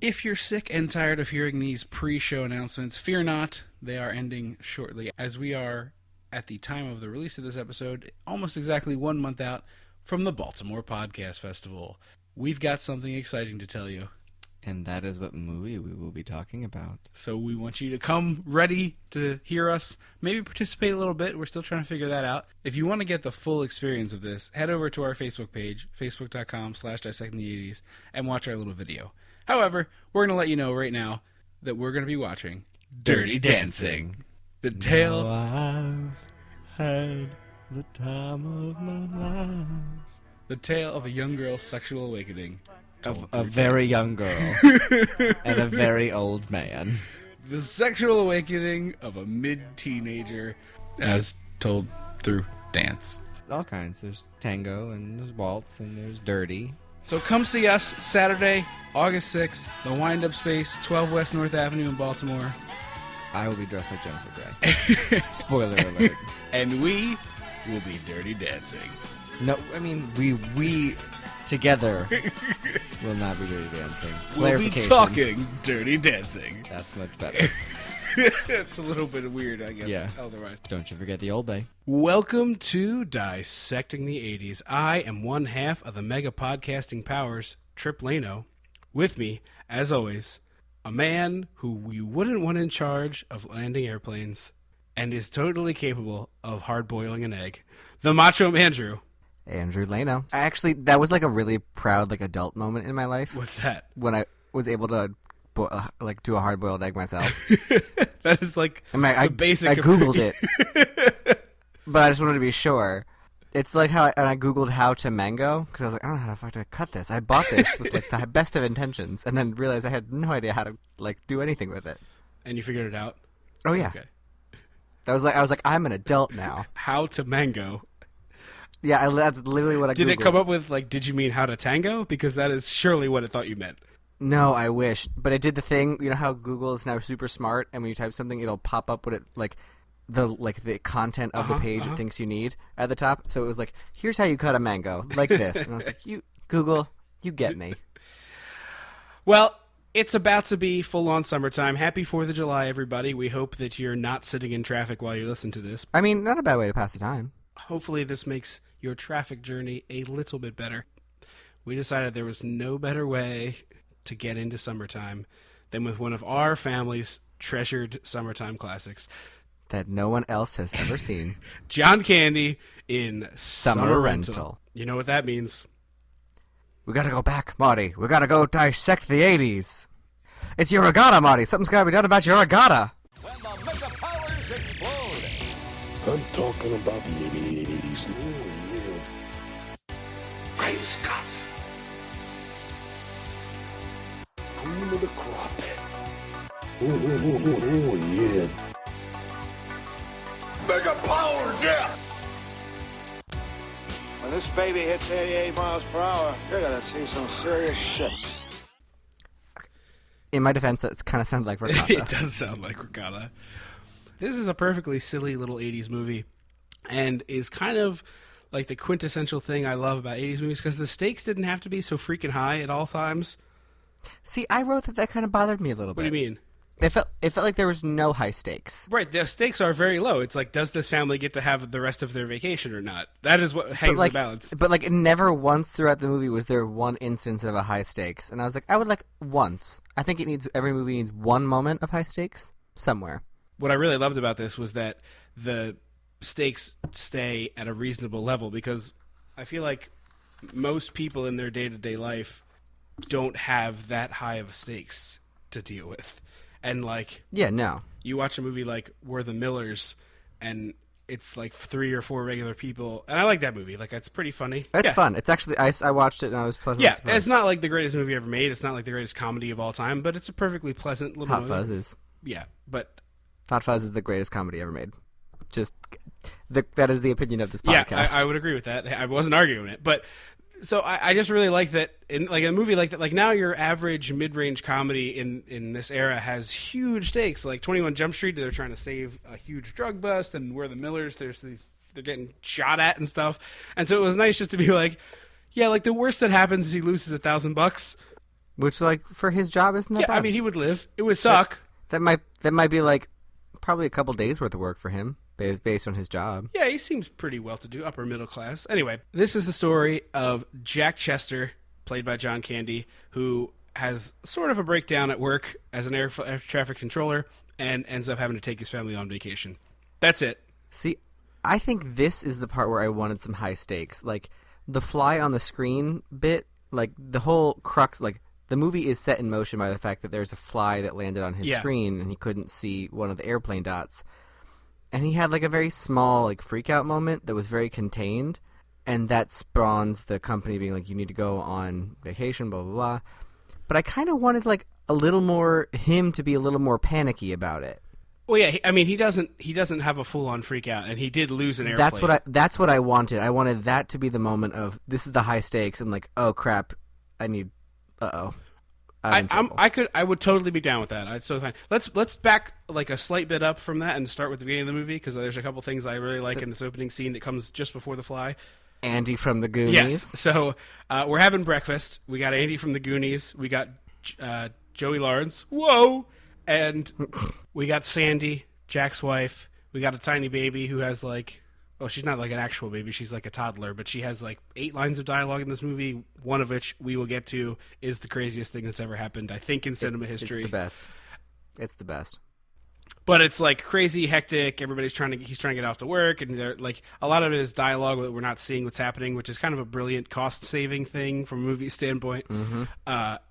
If you're sick and tired of hearing these pre-show announcements, fear not, they are ending shortly, as we are, at the time of the release of this episode, almost exactly 1 month out from the Baltimore Podcast Festival. We've got something exciting to tell you. And that is what movie we will be talking about. So we want you to come ready to hear us, maybe participate a little bit. We're still trying to figure that out. If you want to get the full experience of this, head over to our Facebook page, facebook.com/dissectingthe80s, and watch our little video. However, we're going to let you know right now that we're going to be watching Dirty Dancing. The tale... I've had the time of my life. The tale of a young girl's sexual awakening. Of a very young girl and a very old man. The sexual awakening of a mid-teenager as told through dance. All kinds. There's tango and there's waltz and there's dirty. So come see us Saturday, August 6th, the Wind-Up Space, 12 West North Avenue in Baltimore. I will be dressed like Jennifer Grey. Spoiler alert. And we will be Dirty Dancing. No, I mean, we together will not be Dirty Dancing. We'll be talking Dirty Dancing. That's much better. It's a little bit weird, I guess, yeah. Otherwise. Don't you forget the old day. Welcome to Dissecting the 80s. I am one half of the mega podcasting powers, Tripp Lano. With me, as always, a man who you wouldn't want in charge of landing airplanes and is totally capable of hard-boiling an egg. The Macho Andrew. Andrew Lano. Actually, that was like a really proud adult moment in my life. What's that? When I was able to do a hard-boiled egg myself. That is the basic. I Googled it, but I just wanted to be sure. It's like how I Googled how to mango because I was like, I don't know how the fuck to cut this. I bought this with the best of intentions, and then realized I had no idea how to do anything with it. And you figured it out? Oh yeah. Okay. I was like, I'm an adult now. How to mango. Yeah, that's literally what I Googled. Did it come up with, did you mean how to tango? Because that is surely what it thought you meant. No, I wish. But it did the thing, you know how Google is now super smart, and when you type something, it'll pop up what it, the content of the page it thinks you need at the top. So it was like, here's how you cut a mango, like this. And I was like, Google, you get me. Well, it's about to be full-on summertime. Happy 4th of July, everybody. We hope that you're not sitting in traffic while you listen to this. I mean, not a bad way to pass the time. Hopefully this makes your traffic journey a little bit better. We decided there was no better way to get into summertime than with one of our family's treasured summertime classics. That no one else has ever seen. John Candy in Summer Rental. Rental. You know what that means. We gotta go back, Marty. We gotta go dissect the 80s. It's your regatta, Marty. Something's gotta be done about your regatta. When the mega powers explode. I'm talking about the 80s. Oh, yeah. Great Scott. Cream of the crop. Oh, yeah. Mega power, yeah! When this baby hits 88 miles per hour, you're gonna see some serious shit. In my defense, that kind of sounded like regatta. It does sound like regatta. This is a perfectly silly little 80s movie and is kind of like the quintessential thing I love about 80s movies because the stakes didn't have to be so freaking high at all times. See, I wrote that kind of bothered me a little bit. What do you mean? It felt like there was no high stakes. Right, the stakes are very low. It's like, does this family get to have the rest of their vacation or not? That is what hangs the balance. But never once throughout the movie was there one instance of a high stakes. And I was like, I would like once. I think every movie needs one moment of high stakes somewhere. What I really loved about this was that the stakes stay at a reasonable level because I feel like most people in their day-to-day life don't have that high of stakes to deal with. And yeah, no. You watch a movie like We're the Millers, and it's 3 or 4 regular people, and I like that movie. It's pretty funny. It's fun. It's actually I watched it and I was pleasantly surprised. Yeah, it's not like the greatest movie ever made. It's not like the greatest comedy of all time, but it's a perfectly pleasant little movie. Hot Fuzz is. Yeah, but Hot Fuzz is the greatest comedy ever made. Just that is the opinion of this podcast. Yeah, I would agree with that. I wasn't arguing it, but. So I just really like that in a movie like that. Now your average mid-range comedy in this era has huge stakes. Like 21 Jump Street, they're trying to save a huge drug bust, and We're the Millers, they're getting shot at and stuff. And so it was nice just to be the worst that happens is he loses $1,000, Which, like, for his job, isn't that Yeah, bad? I mean, he would live. It would suck. That might be, like, probably a couple days worth of work for him, based on his job. Yeah, he seems pretty well-to-do, upper middle class. Anyway, this is the story of Jack Chester, played by John Candy, who has sort of a breakdown at work as an air traffic controller and ends up having to take his family on vacation. That's it. See, I think this is the part where I wanted some high stakes. Like, the fly on the screen bit, like, the whole crux, like, the movie is set in motion by the fact that there's a fly that landed on his screen and he couldn't see one of the airplane dots. And he had, like, a very small, like, freak-out moment that was very contained, and that spawns the company being like, you need to go on vacation, blah, blah, blah. But I kind of wanted, like, a little more, him to be a little more panicky about it. Well, yeah, I mean, he doesn't have a full-on freak-out, and he did lose an airplane. That's what I wanted. I wanted that to be the moment of, this is the high stakes, and like, oh, crap, I need, I would totally be down with that. It's so fine. Let's back like a slight bit up from that and start with the beginning of the movie, because there's a couple things I really like in this opening scene that comes just before the fly. Andy from the Goonies. Yes. So we're having breakfast. We got Andy from the Goonies. We got Joey Lawrence. Whoa! And we got Sandy, Jack's wife. We got a tiny baby who has like, well, she's not like an actual baby. She's like a toddler, but she has like 8 lines of dialogue in this movie, one of which we will get to is the craziest thing that's ever happened, I think, in cinema history. It's the best. It's the best. But it's like crazy, hectic. He's trying to get off to work, and they're like, a lot of it is dialogue that we're not seeing what's happening, which is kind of a brilliant cost-saving thing from a movie standpoint.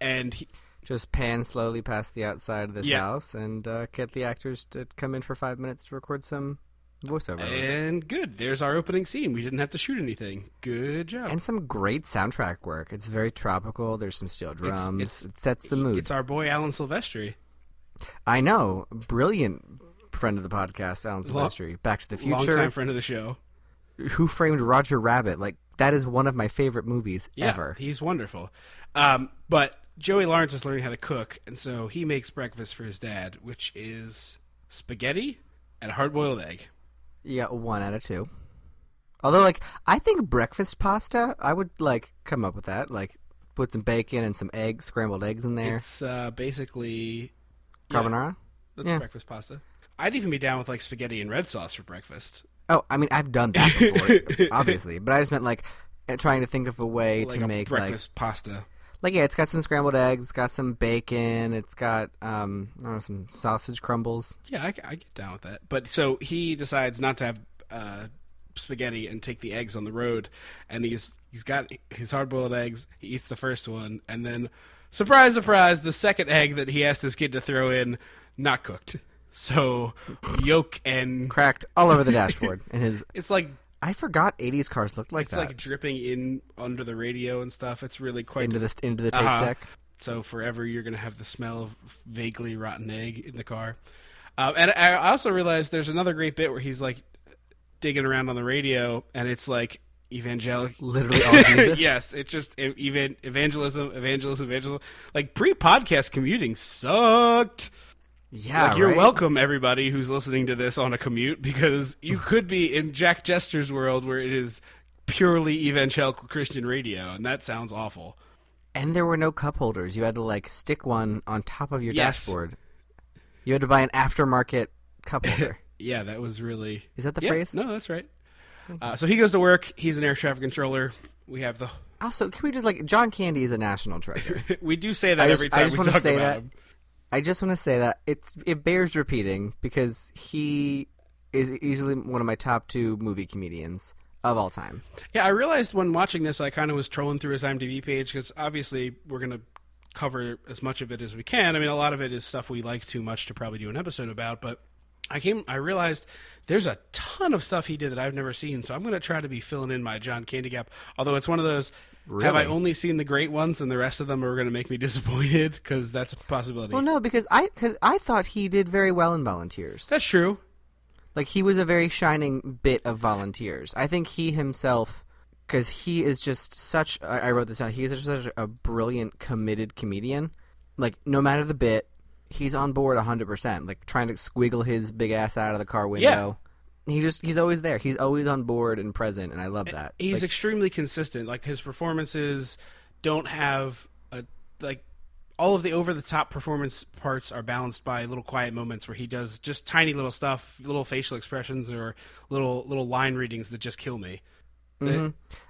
And just pan slowly past the outside of this house and get the actors to come in for 5 minutes to record some voiceover. And good. There's our opening scene. We didn't have to shoot anything. Good job. And some great soundtrack work. It's very tropical. There's some steel drums. It sets the mood. It's our boy Alan Silvestri. I know. Brilliant friend of the podcast, Alan Silvestri. Back to the Future. Longtime friend of the show. Who Framed Roger Rabbit? Like, that is one of my favorite movies ever. He's wonderful. But Joey Lawrence is learning how to cook, and so he makes breakfast for his dad, which is spaghetti and a hard-boiled egg. Yeah, 1 out of 2. Although, like, I think breakfast pasta, I would, like, come up with that. Like, put some bacon and some eggs, scrambled eggs in there. It's basically carbonara? That's breakfast pasta. I'd even be down with, like, spaghetti and red sauce for breakfast. Oh, I mean, I've done that before, obviously. But I just meant, like, trying to think of a way to make, breakfast pasta. Like, yeah, it's got some scrambled eggs, it's got some bacon, it's got, I don't know, some sausage crumbles. Yeah, I get down with that. But so he decides not to have spaghetti and take the eggs on the road, and he's got his hard-boiled eggs. He eats the first one, and then, surprise, surprise, the second egg that he asked his kid to throw in, not cooked. So, yolk and... cracked all over the dashboard. And it's like... I forgot 80s cars looked like that. It's like dripping in under the radio and stuff. It's really quite... Into the tape deck. So forever you're going to have the smell of vaguely rotten egg in the car. And I also realized there's another great bit where he's like digging around on the radio, and it's like evangelical. Literally all Jesus? Yes, it's just evangelism. Like pre-podcast commuting sucked. Yeah, like, you're right? welcome, everybody who's listening to this on a commute, because you could be in Jack Jester's world where it is purely evangelical Christian radio, and that sounds awful. And there were no cup holders. You had to, like, stick one on top of your dashboard. You had to buy an aftermarket cup holder. Yeah, that was really... Is that the phrase? No, that's right. So he goes to work. He's an air traffic controller. We have the... Also, can we just, like, John Candy is a national treasure. We do say that every time we talk about him. I just want to say that it bears repeating because he is easily one of my top 2 movie comedians of all time. Yeah, I realized when watching this, I kind of was trolling through his IMDb page because obviously we're going to cover as much of it as we can. I mean, a lot of it is stuff we like too much to probably do an episode about, but I realized there's a ton of stuff he did that I've never seen, so I'm going to try to be filling in my John Candy gap. Although it's one of those... Really? Have I only seen the great ones and the rest of them are going to make me disappointed? Because that's a possibility. Well, no, because I thought he did very well in Volunteers. That's true. Like, he was a very shining bit of Volunteers. I think he himself, because he is just such... I wrote this down. He is just such a brilliant, committed comedian. Like, no matter the bit, he's on board 100%. Like, trying to squiggle his big ass out of the car window. Yeah. He's always there. He's always on board and present, and I love that. He's extremely consistent. Like, his performances don't have all of the over-the-top performance parts are balanced by little quiet moments where he does just tiny little stuff, little facial expressions or little line readings that just kill me. Mm-hmm.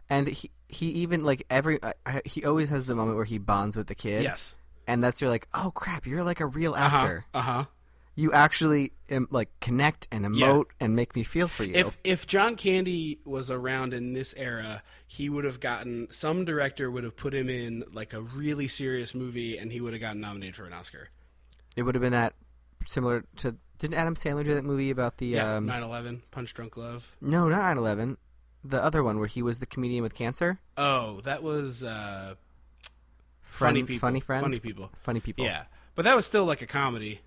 And he even like he always has the moment where he bonds with the kid. Yes. And that's you're like, oh crap, you're like a real actor. Uh-huh. You actually like connect and emote and make me feel for you. If John Candy was around in this era, he would have gotten, some director would have put him in like a really serious movie, and he would have gotten nominated for an Oscar. It would have been that similar to, didn't Adam Sandler do that movie about the 9/11, Punch Drunk Love? No, not 9/11. The other one where he was the comedian with cancer. Oh, that was Funny People. Funny Friends? Funny People. Funny People. Yeah, but that was still like a comedy.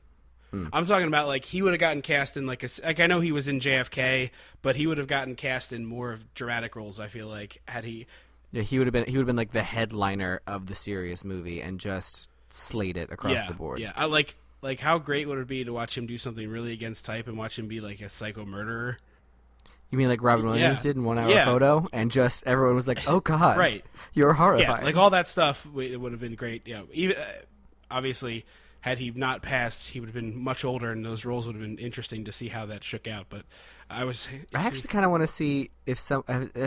I'm talking about like he would have gotten cast in like I know he was in JFK, but he would have gotten cast in more of dramatic roles. I feel like had he. Yeah, he would have been like the headliner of the serious movie and just slayed it across the board. Yeah, I like how great would it be to watch him do something really against type and watch him be like a psycho murderer. You mean like Robin Williams did in 1 Hour Photo, and just everyone was like, "Oh God, right? You're horrifying." Yeah, like all that stuff. It would have been great. Yeah, even obviously. Had he not passed, he would have been much older, and those roles would have been interesting to see how that shook out. But I actually kind of want to see if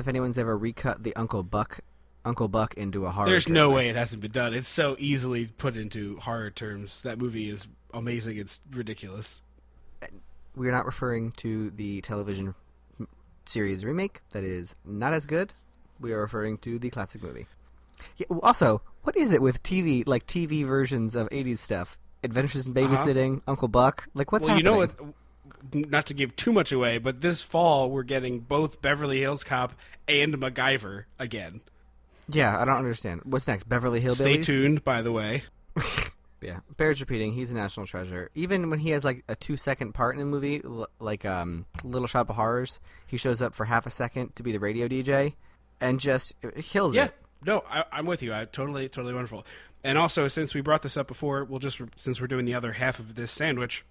anyone's ever recut the Uncle Buck into a horror. There's no way it hasn't been done. It's so easily put into horror terms. That movie is amazing. It's ridiculous. We're not referring to the television series remake that is not as good. We are referring to the classic movie. Yeah, also, what is it with TV versions of 80s stuff? Adventures in Babysitting, Uncle Buck? Like, what's happening? Well, you know what, not to give too much away, but this fall we're getting both Beverly Hills Cop and MacGyver again. Yeah, I don't understand. What's next? Beverly Hillbillies? Stay tuned, by the way. Yeah, bears repeating, he's a national treasure. Even when he has like a 2-second part in a movie, like Little Shop of Horrors, he shows up for half a second to be the radio DJ and just kills it. No, I'm with you. Totally wonderful. And also, since we brought this up before, since we're doing the other half of this sandwich,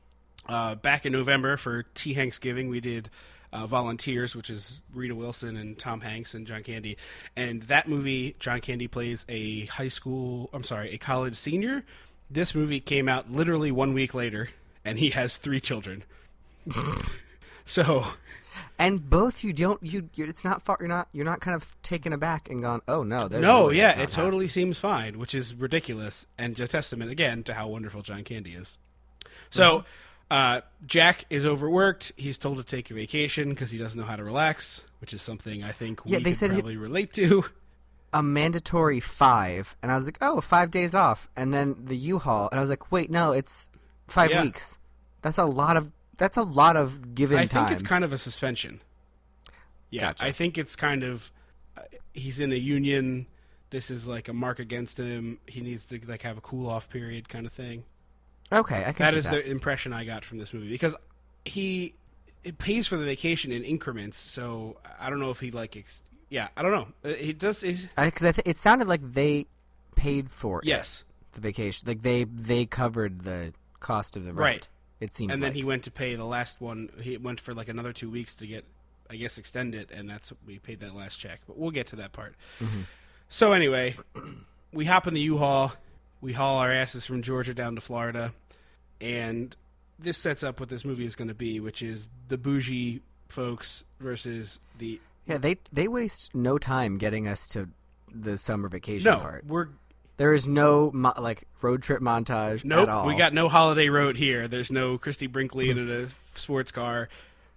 back in November for T. Hanksgiving, we did Volunteers, which is Rita Wilson and Tom Hanks and John Candy. And that movie, John Candy plays a college senior. This movie came out literally 1 week later, and he has 3 children. So... And both it's not far. You're not kind of taken aback and gone, oh no. It totally seems fine, which is ridiculous and just testament again to how wonderful John Candy is. So, Jack is overworked. He's told to take a vacation because he doesn't know how to relax, which is something I think we could probably relate to. A mandatory 5, and I was like, oh, 5 days off, and then the U-Haul, and I was like, wait, no, it's 5 weeks. That's a lot of given time. I think it's kind of a suspension. Yeah, gotcha. I think it's kind of he's in a union. This is like a mark against him. He needs to like have a cool off period kind of thing. Okay, I can That see is that. the impression I got from this movie because it pays for the vacation in increments. So I don't know if he I don't know. He does because it sounded like they paid for yes the vacation, like they covered the cost of the rent. Right. It seemed and then he went to pay the last one. He went for like another 2 weeks to get, I guess, extend it, and we paid that last check. But we'll get to that part. Mm-hmm. So anyway, we hop in the U-Haul. We haul our asses from Georgia down to Florida, and this sets up what this movie is going to be, which is the bougie folks versus the... Yeah, they waste no time getting us to the summer vacation part. There is no road trip montage at all. We got no holiday road here. There's no Christy Brinkley in a sports car.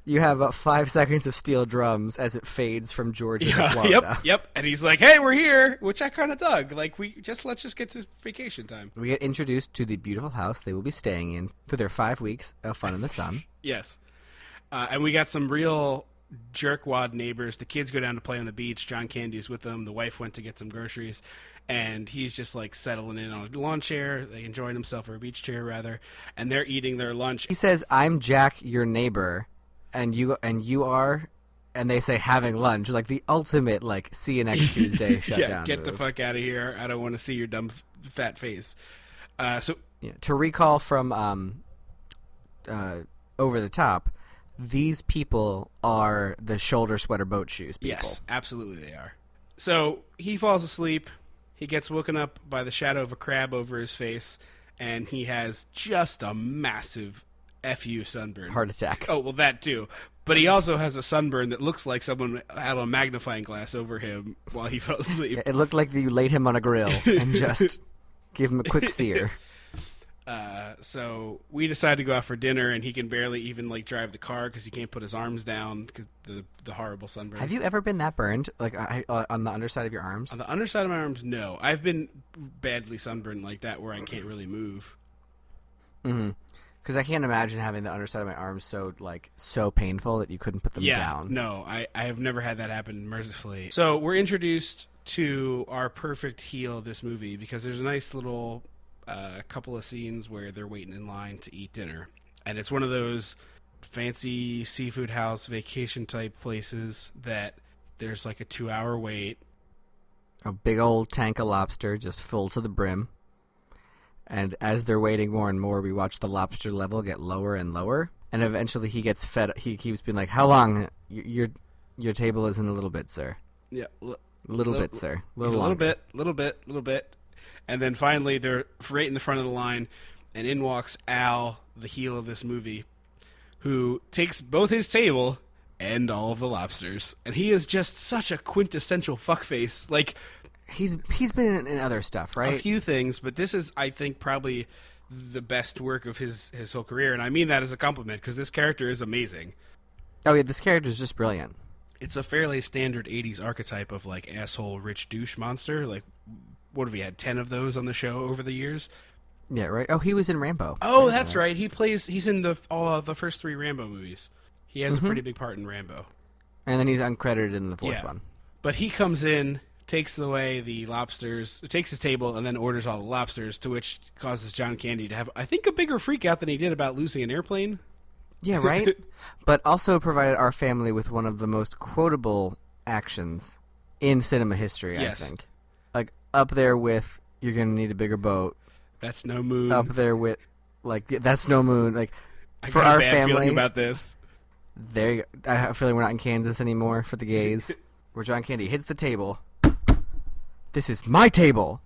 You have about 5 seconds of steel drums as it fades from Georgia to Florida. Yep. And he's like, "Hey, we're here," which I kind of dug. Like, let's just get to vacation time. We get introduced to the beautiful house they will be staying in for their 5 weeks of fun in the sun. Yes, and we got some real jerkwad neighbors. The kids go down to play on the beach. John Candy's with them. The wife went to get some groceries. And he's just like settling in on a lawn chair, like enjoying himself, or a beach chair rather. And they're eating their lunch. He says, "I'm Jack, your neighbor, and you are," and they say, "having lunch," like the ultimate see you next Tuesday shutdown. Get the fuck out of here! I don't want to see your dumb fat face. To recall from Over the Top, these people are the shoulder sweater boat shoes people. Yes, absolutely they are. So he falls asleep. he gets woken up by the shadow of a crab over his face, and he has just a massive FU sunburn. Heart attack. Oh, well, that too. But he also has a sunburn that looks like someone had a magnifying glass over him while he fell asleep. It looked like you laid him on a grill and just give him a quick sear. So we decided to go out for dinner, and he can barely even drive the car because he can't put his arms down because the horrible sunburn. Have you ever been that burned, on the underside of your arms? On the underside of my arms, no. I've been badly sunburned like that where I can't really move. Mm-hmm. Because I can't imagine having the underside of my arms so painful that you couldn't put them down. No, I have never had that happen mercifully. So we're introduced to our perfect heel of this movie because there's a nice little couple of scenes where they're waiting in line to eat dinner. And it's one of those fancy seafood house vacation type places that there's a 2-hour wait. A big old tank of lobster just full to the brim. And as they're waiting more and more, we watch the lobster level get lower and lower. And eventually he gets fed. He keeps being like, "How long? Your table is in a little bit, sir." Yeah. Little bit, sir. Little bit. And then finally they're right in the front of the line, and in walks Al, the heel of this movie, who takes both his table and all of the lobsters. And he is just such a quintessential fuckface. He's been in other stuff, right? A few things, but this is, I think, probably the best work of his whole career, and I mean that as a compliment, because this character is amazing. Oh, yeah, this character is just brilliant. It's a fairly standard 80s archetype of, asshole, rich douche monster. What have we had, 10 of those on the show over the years? Yeah, right? Oh, he was in Rambo. Oh, that's right. He's in the first 3 Rambo movies. He has a pretty big part in Rambo. And then he's uncredited in the fourth one. But he comes in, takes away the lobsters, takes his table, and then orders all the lobsters, to which causes John Candy to have, I think, a bigger freak out than he did about losing an airplane. Yeah, right? But also provided our family with one of the most quotable actions in cinema history, yes. I think. Up there with, "You're going to need a bigger boat." That's no moon. Up there with, "That's no moon." I for got our a bad family, feeling about this. There you go. I have a feeling we're not in Kansas anymore for the gays. Where John Candy hits the table. "This is my table!"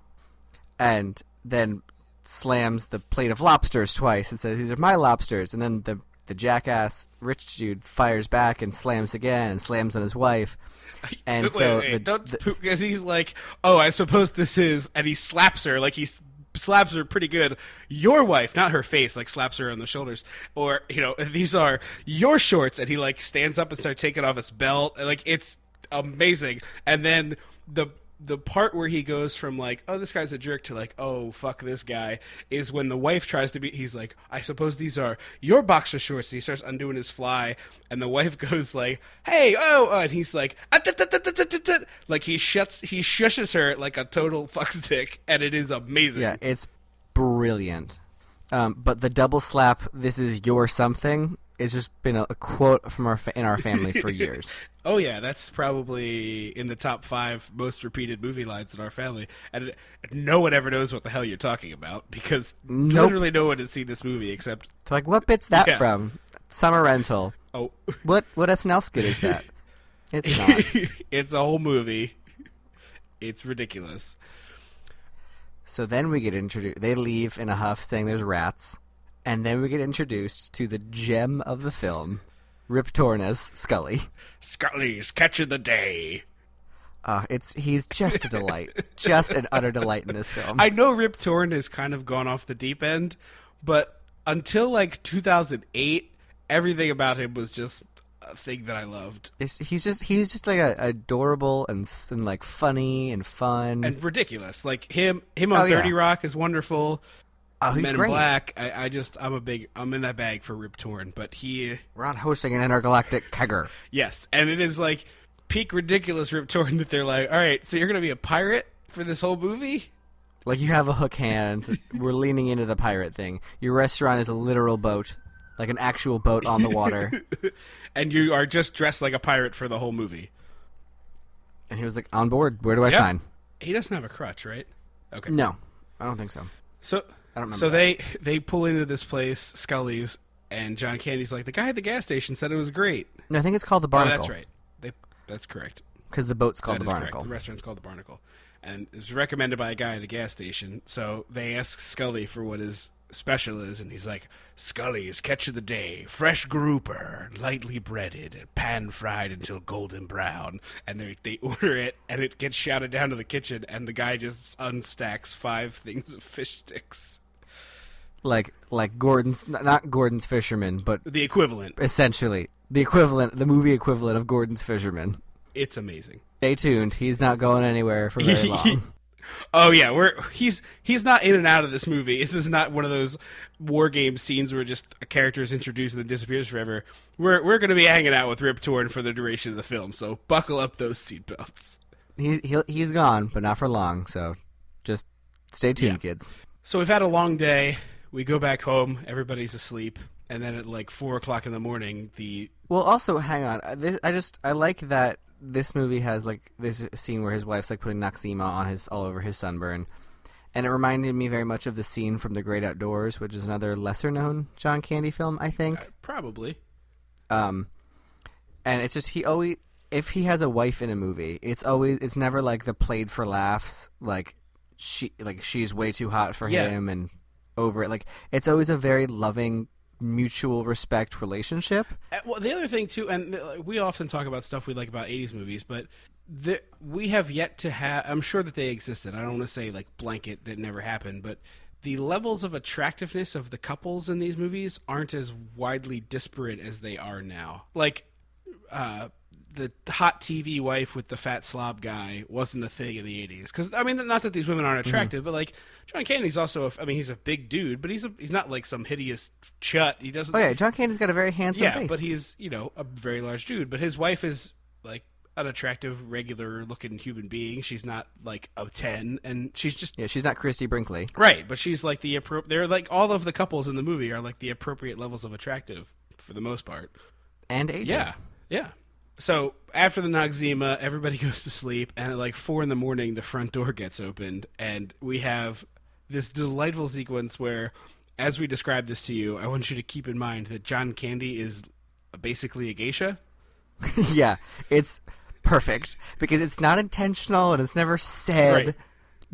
And then slams the plate of lobsters twice and says, "These are my lobsters." And then the jackass rich dude fires back and slams again and slams on his wife. And because he's like, "Oh, I suppose this is," and he slaps her, he slaps her pretty good. "Your wife," not her face, slaps her on the shoulders. Or, "These are your shorts," and he stands up and starts taking off his belt. It's amazing. And then the part where he goes from "Oh, this guy's a jerk" to "Oh, fuck this guy," is when the wife tries to be, he's like, "I suppose these are your boxer shorts," and he starts undoing his fly, and the wife goes "Hey, oh," and he's he shushes her like a total fuckstick, and it is amazing. Yeah, it's brilliant. But the double slap, "This is your something," it's just been a quote from in our family for years. Oh yeah, that's probably in the top 5 most repeated movie lines in our family, and no one ever knows what the hell you're talking about because literally no one has seen this movie except. They're "What bit's that from?" "Summer Rental." Oh, what SNL skit is that? It's not. It's a whole movie. It's ridiculous. So then we get introduced. They leave in a huff, saying there's rats. And then we get introduced to the gem of the film, Rip Torn as Scully. Scully's catch of the day. He's just a delight. Just an utter delight in this film. I know Rip Torn has kind of gone off the deep end, but until 2008, everything about him was just a thing that I loved. He's just adorable and funny and fun. And ridiculous. Him on 30 Rock is wonderful. Oh, he's Men great. in Black. I'm in that bag for Rip Torn, but we're not hosting an intergalactic kegger. Yes, and it is peak ridiculous Rip Torn that they're all right, so you're gonna be a pirate for this whole movie? You have a hook hand. We're leaning into the pirate thing. Your restaurant is a literal boat, an actual boat on the water. And you are just dressed like a pirate for the whole movie. And he was on board. Where do I sign? He doesn't have a crutch, right? Okay. No, I don't think so. So I don't remember. So they pull into this place, Scully's, and John Candy's like, "The guy at the gas station said it was great." No, I think it's called the Barnacle. Oh, that's right. That's correct. Because the boat's called the That is Barnacle. correct. The restaurant's called the Barnacle. and it was recommended by a guy at a gas station. So they ask Scully for what his special is, and he's like, Scully's catch of the day, fresh grouper, lightly breaded, pan-fried until golden brown. And they order it, and it gets shouted down to the kitchen, and the guy just unstacks 5 things of fish sticks. Like Gordon's, not Gordon's Fisherman, but The equivalent. essentially the equivalent, the movie equivalent of Gordon's Fisherman. It's amazing. Stay tuned. He's not going anywhere for very long. Oh yeah, he's not in and out of this movie. This is not one of those war game scenes where just a character is introduced and then disappears forever. We're going to be hanging out with Rip Torn for the duration of the film, so buckle up those seatbelts. He's gone, but not for long. So just stay tuned, kids. So we've had a long day. We go back home. Everybody's asleep, and then at like 4:00 in the morning, Well, also hang on. I like that. This movie has like this scene where his wife's like putting Noxzema on all over his sunburn, and it reminded me very much of the scene from The Great Outdoors, which is another lesser known John Candy film, I think. Probably. And it's just if he has a wife in a movie, it's never like the played for laughs, like she's way too hot for him and over it. Like it's always a very loving, mutual respect relationship. Well, the other thing too, and we often talk about stuff we like about 80s movies, but we have yet to have, I'm sure that they existed, I don't want to say like blanket that never happened, but the levels of attractiveness of the couples in these movies aren't as widely disparate as they are now. Like the hot TV wife with the fat slob guy wasn't a thing in the 80s. Because, I mean, not that these women aren't attractive, but, like, John Candy's also, he's a big dude, but he's not, like, some hideous chut. He doesn't... Oh, yeah, John Candy's got a very handsome face. Yeah, but he's, a very large dude. But his wife is, like, an attractive, regular-looking human being. She's not, like, a 10, and she's just... Yeah, she's not Christy Brinkley. Right, but she's, like, they're, like, all of the couples in the movie are, like, the appropriate levels of attractive, for the most part. And ages. Yeah. So, after the Noxzema, everybody goes to sleep, and at like 4 in the morning, the front door gets opened, and we have this delightful sequence where, as we describe this to you, I want you to keep in mind that John Candy is basically a geisha. Yeah, it's perfect, because it's not intentional, and it's never said,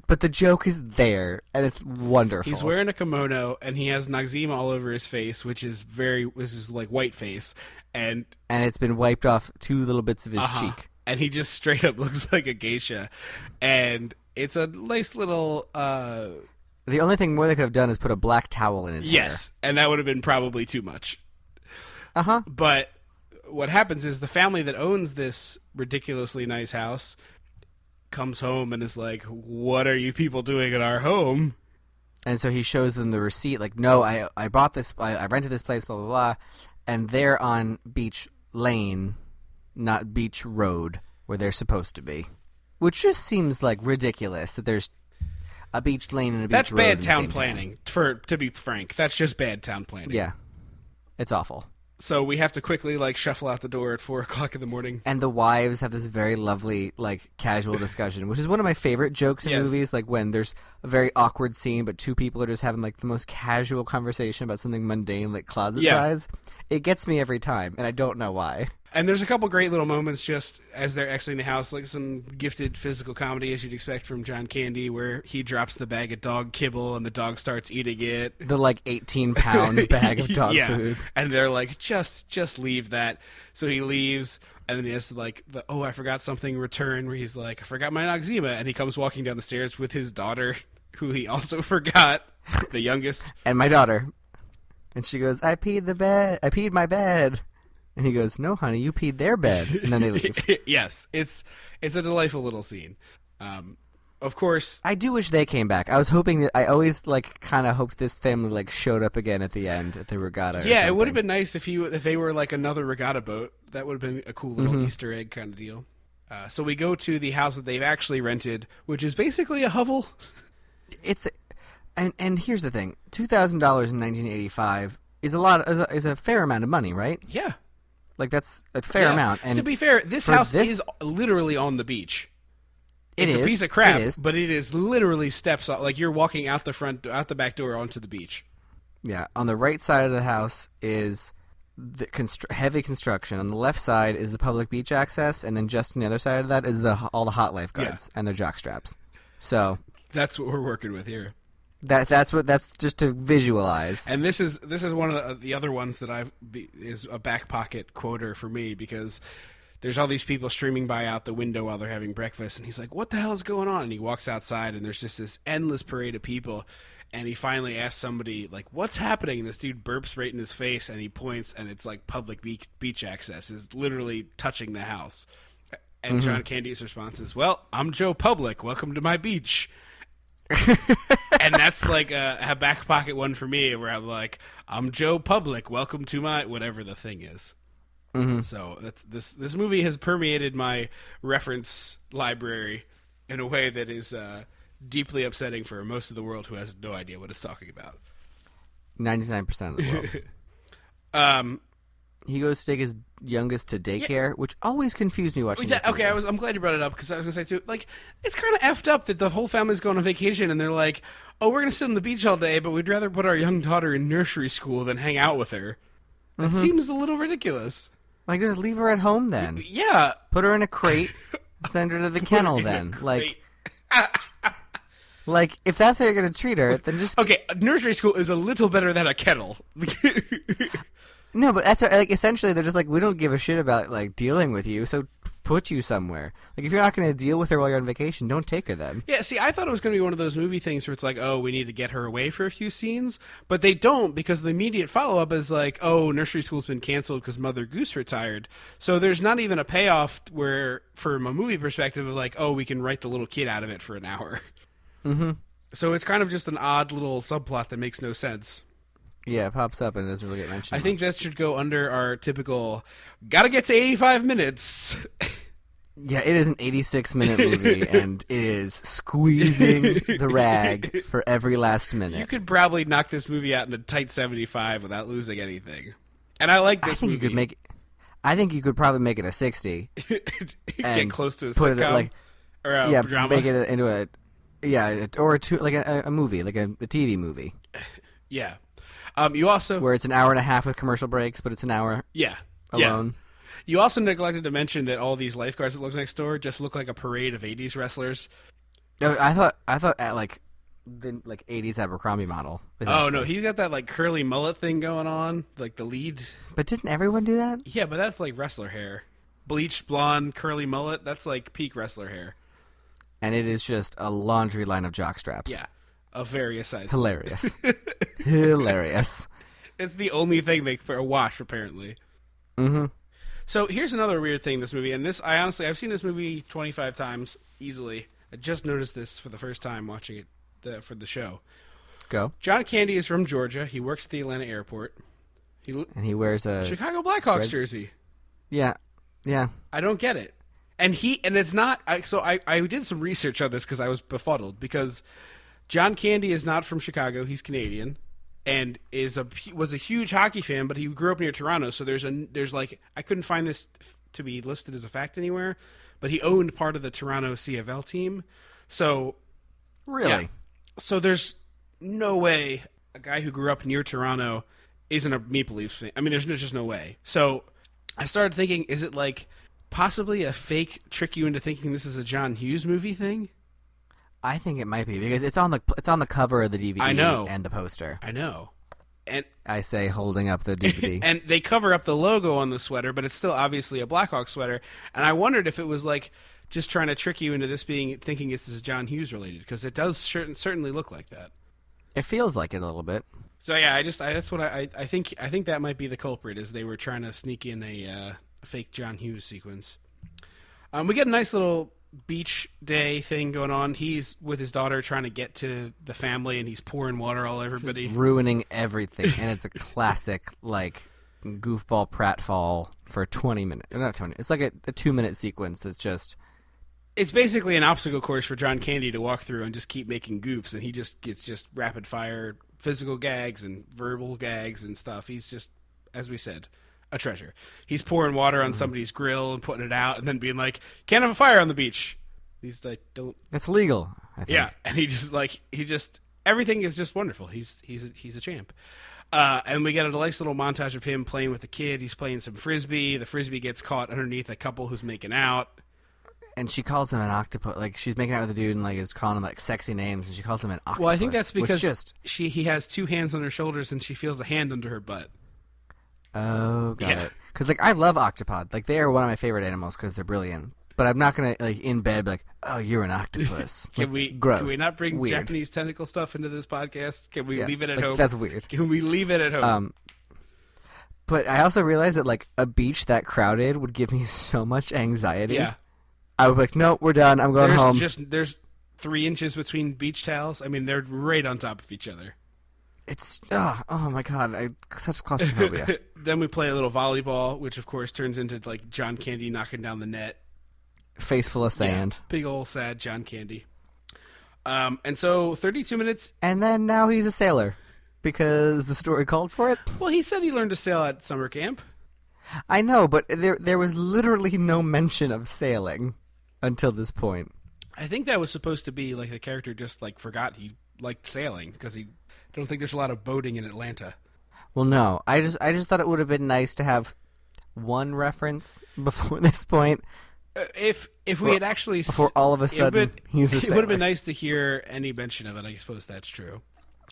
but the joke is there, and it's wonderful. He's wearing a kimono, and he has Noxzema all over his face, which is like white face, and it's been wiped off 2 little bits of his cheek. And he just straight up looks like a geisha. And it's a nice little... The only thing more they could have done is put a black towel in his hair. Yes, and that would have been probably too much. Uh-huh. But what happens is the family that owns this ridiculously nice house comes home and is like, what are you people doing at our home? And so he shows them the receipt, like, no, I bought this, I rented this place, blah, blah, blah. And they're on Beach Lane, not Beach Road, where they're supposed to be. Which just seems like ridiculous that there's a Beach Lane and a Beach That's Road. That's bad town planning, to be frank. That's just bad town planning. Yeah. It's awful. So we have to quickly, like, shuffle out the door at 4:00 in the morning. And the wives have this very lovely, like, casual discussion, which is one of my favorite jokes in movies, like when there's a very awkward scene, but 2 people are just having, like, the most casual conversation about something mundane, like closet size. It gets me every time, and I don't know why. And there's a couple great little moments just as they're exiting the house, like some gifted physical comedy, as you'd expect from John Candy, where he drops the bag of dog kibble and the dog starts eating it. The, like, 18-pound bag of dog food. And they're like, just leave that. So he leaves, and then he has, like, I forgot something return, where he's like, I forgot my Noxzema, and he comes walking down the stairs with his daughter, who he also forgot, the youngest. And my daughter. And she goes, I peed my bed. And he goes, no, honey, you peed their bed. And then they leave. Yes, it's a delightful little scene. Of course, I do wish they came back. I was hoping that I always like kind of hoped this family like showed up again at the end at the regatta. Yeah, it would have been nice if they were like another regatta boat. That would have been a cool little Easter egg kind of deal. So we go to the house that they've actually rented, which is basically a hovel. And here's the thing: $2,000 in 1985 is a fair amount of money, right? Yeah. Like, that's a fair amount. And to be fair, this house is literally on the beach. It's a piece of crap, but it is literally steps off. Like, you're walking out the back door onto the beach. Yeah. On the right side of the house is the heavy construction. On the left side is the public beach access, and then just on the other side of that is all the hot lifeguards and their jock straps. So That's what we're working with here. that's just to visualize. And this is one of the other ones that is a back pocket quoter for me, because there's all these people streaming by out the window while they're having breakfast, and he's like, "What the hell is going on?" And he walks outside, and there's just this endless parade of people. And he finally asks somebody, like, "What's happening?" And this dude burps right in his face, and he points, and it's like public beach access is literally touching the house. And John Candy's response is, "Well, I'm Joe Public. Welcome to my beach." And that's like a back pocket one for me, where I'm like, "I'm Joe Public. Welcome to my," whatever the thing is. So this movie has permeated my reference library in a way that is deeply upsetting for most of the world who has no idea what it's talking about. 99% of the world. He goes to take his youngest to daycare, which always confused me watching this movie. Okay, I'm glad you brought it up, because I was going to say, too, like, it's kind of effed up that the whole family's going on vacation, and they're like, "Oh, we're going to sit on the beach all day, but we'd rather put our young daughter in nursery school than hang out with her." That seems a little ridiculous. Like, just leave her at home then. Yeah. Put her in a crate, send her to the kennel then. Like, if that's how you're going to treat her, then just... Okay, nursery school is a little better than a kennel. No, but that's like essentially they're just like, we don't give a shit about like dealing with you, so put you somewhere. Like, if you're not going to deal with her while you're on vacation, don't take her then. Yeah, see, I thought it was going to be one of those movie things where it's like, oh, we need to get her away for a few scenes, but they don't, because the immediate follow-up is like, oh, nursery school's been canceled because Mother Goose retired. So there's not even a payoff where, from a movie perspective, of like, oh, we can write the little kid out of it for an hour. So it's kind of just an odd little subplot that makes no sense. Yeah, it pops up and it doesn't really get mentioned. I think that should go under our typical, gotta get to 85 minutes. Yeah, it is an 86-minute movie, and it is squeezing the rag for every last minute. You could probably knock this movie out in a tight 75 without losing anything. And I like this movie. I think you could probably make it a 60. Get close to a sitcom. Or a drama. Make it into a... Yeah, or a movie, like a TV movie. Yeah. You also... Where it's an hour and a half with commercial breaks, but it's an hour alone. Yeah. You also neglected to mention that all these lifeguards that look next door just look like a parade of 80s wrestlers. No, I thought at the 80s Abercrombie model. Oh, no, he's got that like curly mullet thing going on, like the lead. But didn't everyone do that? Yeah, but that's like wrestler hair. Bleached, blonde, curly mullet, that's like peak wrestler hair. And it is just a laundry line of jockstraps. Yeah, of various sizes. Hilarious. Hilarious. It's the only thing they wash, apparently. Mm-hmm. So here's another weird thing in this movie, and I've seen this movie 25 times, easily. I just noticed this for the first time watching it for the show. Go. John Candy is from Georgia. He works at the Atlanta airport. And he wears a... Chicago Blackhawks jersey. Yeah. Yeah. I don't get it. And it's not... I did some research on this because I was befuddled, because John Candy is not from Chicago. He's Canadian. And was a huge hockey fan, but he grew up near Toronto. So there's I couldn't find this to be listed as a fact anywhere, but he owned part of the Toronto CFL team. So really, yeah. So there's no way a guy who grew up near Toronto isn't a Maple Leafs fan. I mean, there's just no way. So I started thinking, is it like possibly a fake trick you into thinking this is a John Hughes movie thing? I think it might be, because it's on the cover of the DVD. I know. And the poster. I know. And I say, holding up the DVD. And they cover up the logo on the sweater, but it's still obviously a Blackhawks sweater. And I wondered if it was like just trying to trick you into this thinking this is John Hughes related, because it does certainly look like that. It feels like it a little bit. So yeah, that's what I think. I think that might be the culprit, is they were trying to sneak in a fake John Hughes sequence. We get a nice little beach day thing going on. He's with his daughter trying to get to the family, and he's pouring water all over everybody, just ruining everything. And it's a classic like goofball pratfall for 20 minutes. Not 20. It's like a 2-minute sequence that's just. It's basically an obstacle course for John Candy to walk through and just keep making goofs, and he just gets just rapid fire physical gags and verbal gags and stuff. He's just, as we said, a treasure. He's pouring water on somebody's grill and putting it out, and then being like, "Can't have a fire on the beach." He's like, "Don't." It's legal. I think. Yeah, and he just everything is just wonderful. He's a champ. And we get a nice little montage of him playing with the kid. He's playing some frisbee. The frisbee gets caught underneath a couple who's making out. And she calls him an octopus. Like, she's making out with the dude and, like, is calling him, like, sexy names, and she calls him an octopus. Well, I think that's because which he has two hands on her shoulders, and she feels a hand under her butt. Oh, got Yeah. it. Because, like, I love octopod. Like, they are one of my favorite animals because they're brilliant. But I'm not going to, like, in bed be like, oh, you're an octopus. Can Gross. we not bring Weird. Japanese tentacle stuff into this podcast? Can we leave it at like, home? That's weird. Can we leave it at home? But I also realized that, like, a beach that crowded would give me so much anxiety. Yeah. I would be like, no, we're done. I'm going home. There's 3 inches between beach towels. I mean, they're right on top of each other. It's, oh my God, such claustrophobia. Then we play a little volleyball, which of course turns into like John Candy knocking down the net. Face full of sand. Yeah, big old sad John Candy. And so 32 minutes. And then now he's a sailor because the story called for it. Well, he said he learned to sail at summer camp. I know, but there was literally no mention of sailing until this point. I think that was supposed to be like the character just like forgot he liked sailing because I don't think there's a lot of boating in Atlanta. Well, no, I just thought it would have been nice to have one reference before this point. If we had actually before all of a sudden he's a sailor. It would have been nice to hear any mention of it. I suppose that's true,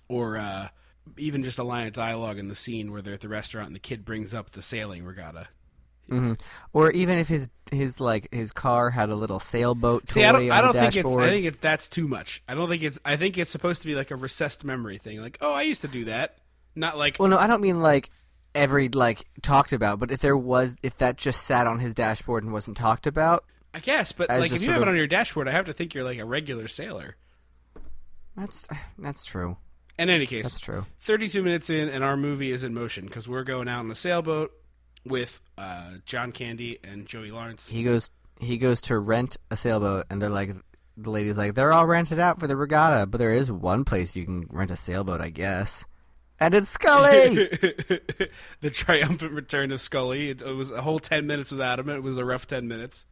or even just a line of dialogue in the scene where they're at the restaurant and the kid brings up the sailing regatta. Mm-hmm. Or even if his car had a little sailboat toy. See, I don't on the think dashboard. I think that's too much. I think it's supposed to be like a recessed memory thing. Like, oh, I used to do that. Not like. Well, no, I don't mean like every talked about, but if that just sat on his dashboard and wasn't talked about. I guess, but like if you have it on your dashboard, I have to think you're like a regular sailor. That's true. In any case, that's true. 32 minutes in, and our movie is in motion because we're going out on a sailboat with John Candy and Joey Lawrence. He goes to rent a sailboat, and the lady's like, they're all rented out for the regatta, but there is one place you can rent a sailboat, I guess. And it's Scully! The triumphant return of Scully. It was a whole 10 minutes without him. It was a rough 10 minutes.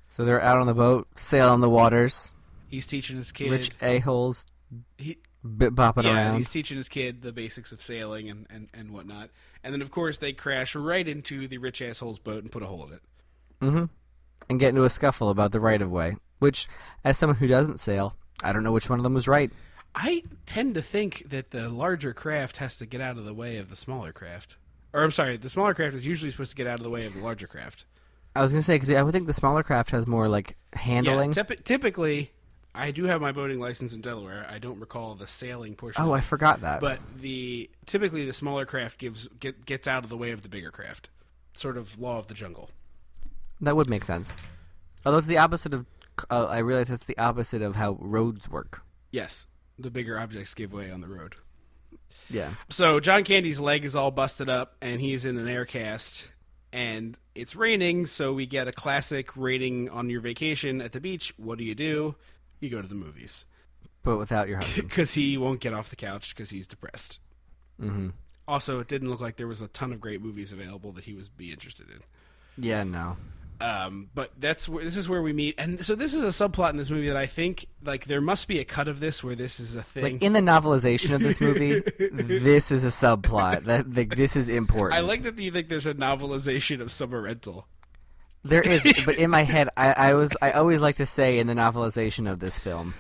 So they're out on the boat, sailing the waters. He's teaching his kid. Rich a-holes bopping around. And he's teaching his kid the basics of sailing and whatnot. And then, of course, they crash right into the rich asshole's boat and put a hole in it. Mm-hmm. And get into a scuffle about the right-of-way, which, as someone who doesn't sail, I don't know which one of them was right. I tend to think that the larger craft has to get out of the way of the smaller craft. Or, I'm sorry, the smaller craft is usually supposed to get out of the way of the larger craft. I was going to say, because I would think the smaller craft has more, handling. Yeah, typically, I do have my boating license in Delaware. I don't recall the sailing portion. Oh, I forgot that. But typically the smaller craft gets out of the way of the bigger craft. Sort of law of the jungle. That would make sense. Although it's the opposite of... I realize it's the opposite of how roads work. Yes. The bigger objects give way on the road. Yeah. So John Candy's leg is all busted up, and he's in an air cast, and it's raining, so we get a classic rating on your vacation at the beach. What do? You go to the movies. But without your husband. Because he won't get off the couch because he's depressed. Mm-hmm. Also, it didn't look like there was a ton of great movies available that he would be interested in. Yeah, no. But this is where we meet, and so this is a subplot in this movie that I think there must be a cut of this where this is a thing. In the novelization of this movie, this is a subplot. This is important. I like that you think there's a novelization of Summer Rental. There is, but in my head, I always like to say in the novelization of this film.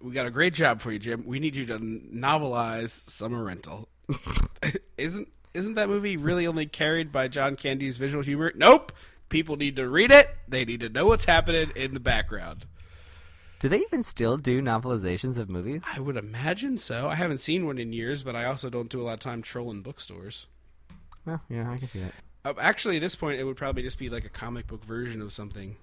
We got a great job for you, Jim. We need you to novelize Summer Rental. Isn't that movie really only carried by John Candy's visual humor? Nope. People need to read it. They need to know what's happening in the background. Do they even still do novelizations of movies? I would imagine so. I haven't seen one in years, but I also don't do a lot of time trolling bookstores. Well, yeah, I can see that. Actually, at this point, it would probably just be like a comic book version of something.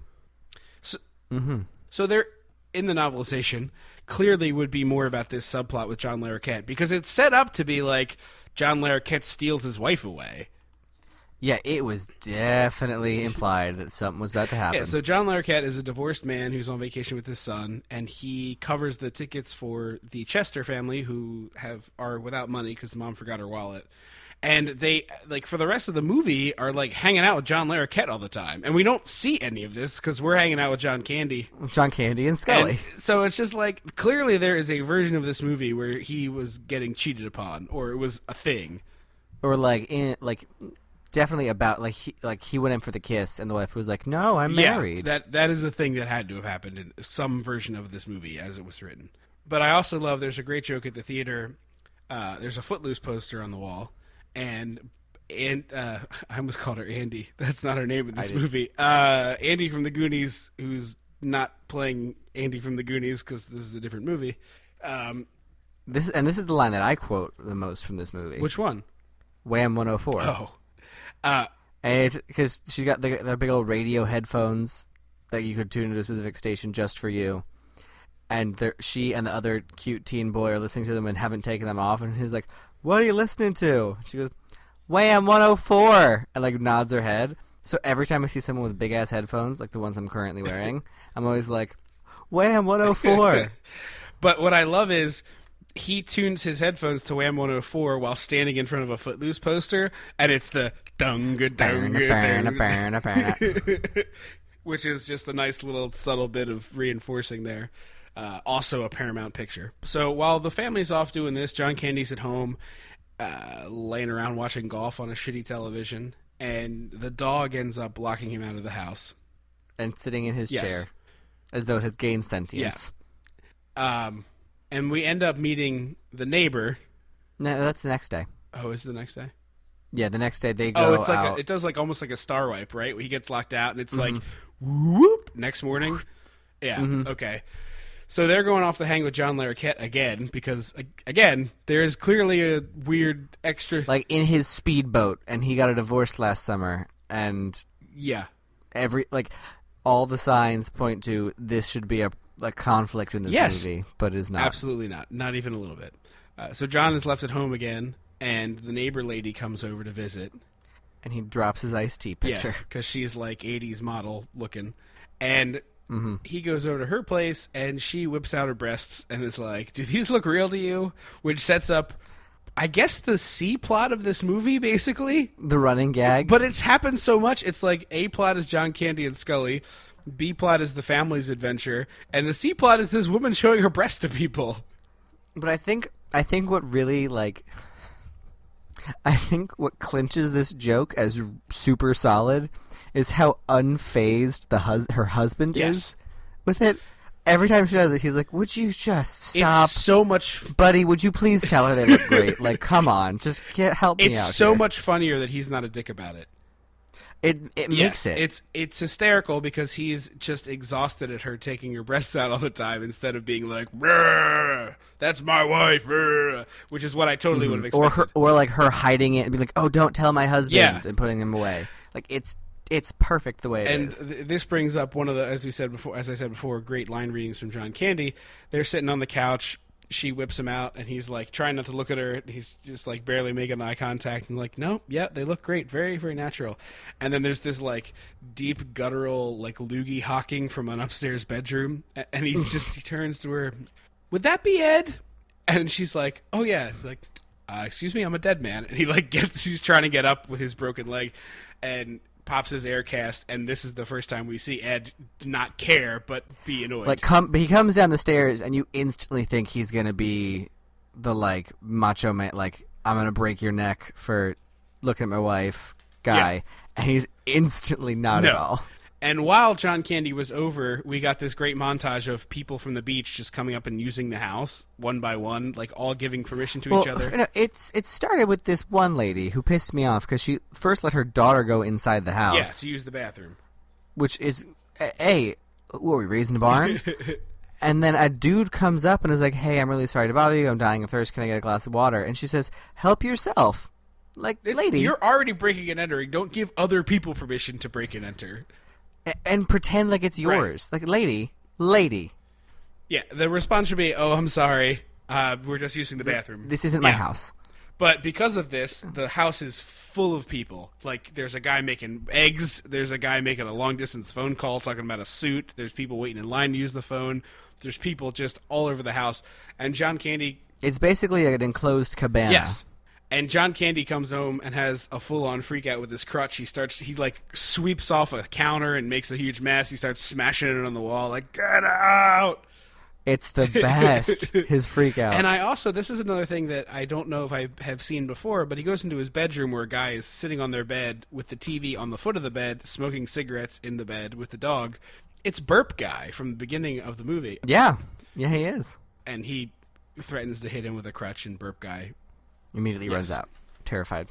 So they're in the novelization. Clearly, would be more about this subplot with John Larroquette because it's set up to be like John Larroquette steals his wife away. Yeah, it was definitely implied that something was about to happen. Yeah, so John Larroquette is a divorced man who's on vacation with his son, and he covers the tickets for the Chester family who are without money because the mom forgot her wallet. And they, for the rest of the movie, are, hanging out with John Larroquette all the time. And we don't see any of this because we're hanging out with John Candy. John Candy and Scully. And so it's just clearly there is a version of this movie where he was getting cheated upon, or it was a thing. Or, definitely about he went in for the kiss, and the wife was like, "No, I'm married." That is a thing that had to have happened in some version of this movie as it was written. But I also love there's a great joke at the theater. There's a Footloose poster on the wall, and I almost called her Andy. That's not her name in this movie. Andy from the Goonies, who's not playing Andy from the Goonies because this is a different movie. This is the line that I quote the most from this movie. Which one? Wham 104. Oh. And it's because she's got the big old radio headphones that you could tune into a specific station just for you. And she and the other cute teen boy are listening to them and haven't taken them off. And he's like, "What are you listening to?" She goes, "Wham 104," and like nods her head. So every time I see someone with big ass headphones, like the ones I'm currently wearing, I'm always like, "Wham 104." But what I love is he tunes his headphones to Wham 104 while standing in front of a Footloose poster, and it's the dunga dunga, which is just a nice little subtle bit of reinforcing there. Also a Paramount picture. So while the family's off doing this, John Candy's at home, laying around watching golf on a shitty television, and the dog ends up blocking him out of the house. And sitting in his chair, as though it has gained sentience. Yeah. And we end up meeting the neighbor. No, that's the next day. Oh, is it the next day? Yeah, the next day they go it's like out. It does like almost like a star wipe, right? Where he gets locked out, and it's like, whoop, next morning. Yeah, okay. So they're going off to hang with John Larroquette again, because, again, there is clearly a weird extra... Like, in his speedboat, and he got a divorce last summer, and... Yeah. All the signs point to this should be a conflict in this movie, but it is not. Absolutely not. Not even a little bit. So John is left at home again, and the neighbor lady comes over to visit. And he drops his iced tea picture. Yes, because she's like 80s model looking. And he goes over to her place, and she whips out her breasts and is like, "Do these look real to you?" Which sets up, I guess, the C plot of this movie, basically. The running gag. But it's happened so much. It's like A plot is John Candy and Scully, B plot is the family's adventure, and the C plot is this woman showing her breasts to people. But I think what really, I think what clinches this joke as super solid is how unfazed her husband is with it. Every time she does it, he's like, "Would you just stop? It's so much... Buddy, would you please tell her they look great? Like, come on, just help me out It's so here." much funnier that he's not a dick about it. It makes it. It's hysterical because he's just exhausted at her taking her breasts out all the time instead of being like, "That's my wife," which is what I totally would have expected. Or like her hiding it and be like, "Oh, don't tell my husband," and putting him away. Like it's perfect the way it is. And this brings up one of the, as I said before, great line readings from John Candy. They're sitting on the couch. She whips him out, and he's like trying not to look at her. He's just like barely making eye contact, and like, "Nope, yeah, they look great, very, very natural." And then there's this like deep guttural like loogie hawking from an upstairs bedroom, and he turns to her, "Would that be Ed?" And she's like, "Oh yeah." He's like, "Excuse me, I'm a dead man." And he like he's trying to get up with his broken leg, and pops his air cast, and this is the first time we see Ed not care but be annoyed. But he comes down the stairs, and you instantly think he's gonna be the like macho man, like, "I'm gonna break your neck for looking at my wife" guy, and he's instantly not at all. And while John Candy was over, we got this great montage of people from the beach just coming up and using the house one by one, like all giving permission to each other. You know, it started with this one lady who pissed me off because she first let her daughter go inside the house. Yeah, to use the bathroom. Which is, what are we, raising a barn? And then a dude comes up and is like, "Hey, I'm really sorry to bother you. I'm dying of thirst. Can I get a glass of water?" And she says, "Help yourself." Like, lady. You're already breaking and entering. Don't give other people permission to break and enter. And pretend like it's yours. Right. Like, lady. Yeah, the response should be, "Oh, I'm sorry. We're just using the bathroom. This isn't my house." But because of this, the house is full of people. Like, there's a guy making eggs. There's a guy making a long-distance phone call talking about a suit. There's people waiting in line to use the phone. There's people just all over the house. And John Candy... It's basically an enclosed cabana. Yes. And John Candy comes home and has a full-on freak-out with his crutch. He like, sweeps off a counter and makes a huge mess. He starts smashing it on the wall, like, "Get out!" It's the best. His freak out. And I also, this is another thing that I don't know if I have seen before, but he goes into his bedroom where a guy is sitting on their bed with the TV on the foot of the bed, smoking cigarettes in the bed with the dog. It's Burp Guy from the beginning of the movie. Yeah, he is. And he threatens to hit him with a crutch, and Burp Guy immediately runs out, terrified.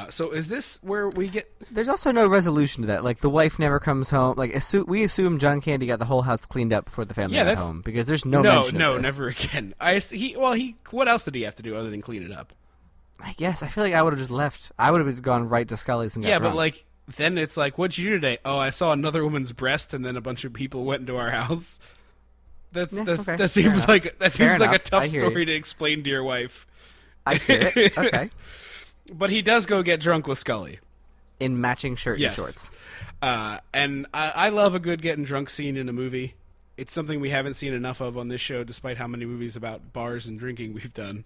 So is this where we get... There's also no resolution to that. Like, the wife never comes home. Like, we assume John Candy got the whole house cleaned up before the family got home, because there's no mention of this. Never again. What else did he have to do other than clean it up? I guess. I feel like I would have just left. I would have gone right to Scully's and got drunk. But, like, then it's like, what'd you do today? Oh, I saw another woman's breast, and then a bunch of people went into our house. That seems like a tough story to explain to your wife. I get it. Okay. But he does go get drunk with Scully. In matching shirt and shorts. And I love a good getting drunk scene in a movie. It's something we haven't seen enough of on this show, despite how many movies about bars and drinking we've done.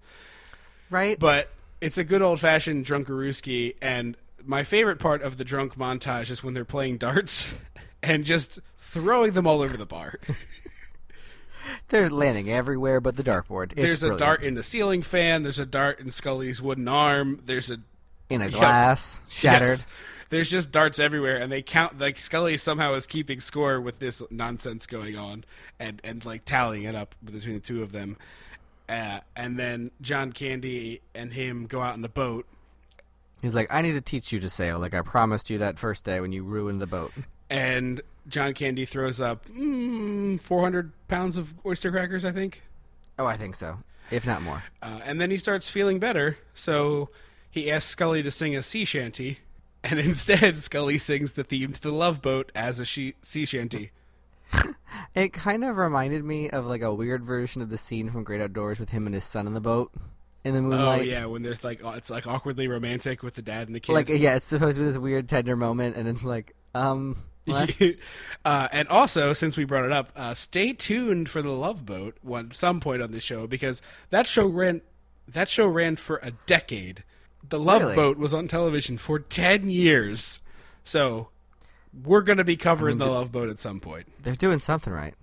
Right. But it's a good old-fashioned drunkarooski, and my favorite part of the drunk montage is when they're playing darts and just throwing them all over the bar. They're landing everywhere but the dartboard. There's a dart in the ceiling fan. There's a dart in Scully's wooden arm. There's in a glass, shattered. Yes. There's just darts everywhere, and they count. Like, Scully somehow is keeping score with this nonsense going on, and like tallying it up between the two of them. And then John Candy and him go out in the boat. He's like, I need to teach you to sail, like I promised you that first day when you ruined the boat. And John Candy throws up 400 pounds of oyster crackers, I think. Oh, I think so, if not more. And then he starts feeling better, so he asks Scully to sing a sea shanty, and instead Scully sings the theme to the Love Boat as a sea shanty. It kind of reminded me of like a weird version of the scene from Great Outdoors with him and his son in the boat in the moonlight. Oh yeah, when there's like it's like awkwardly romantic with the dad and the kid. Like it's supposed to be this weird tender moment, and it's like what? And also, since we brought it up, stay tuned for the Love Boat at some point on this show, because that show ran for a decade. The Love Boat was on television for 10 years. So we're going to be covering the Love Boat at some point. They're doing something right.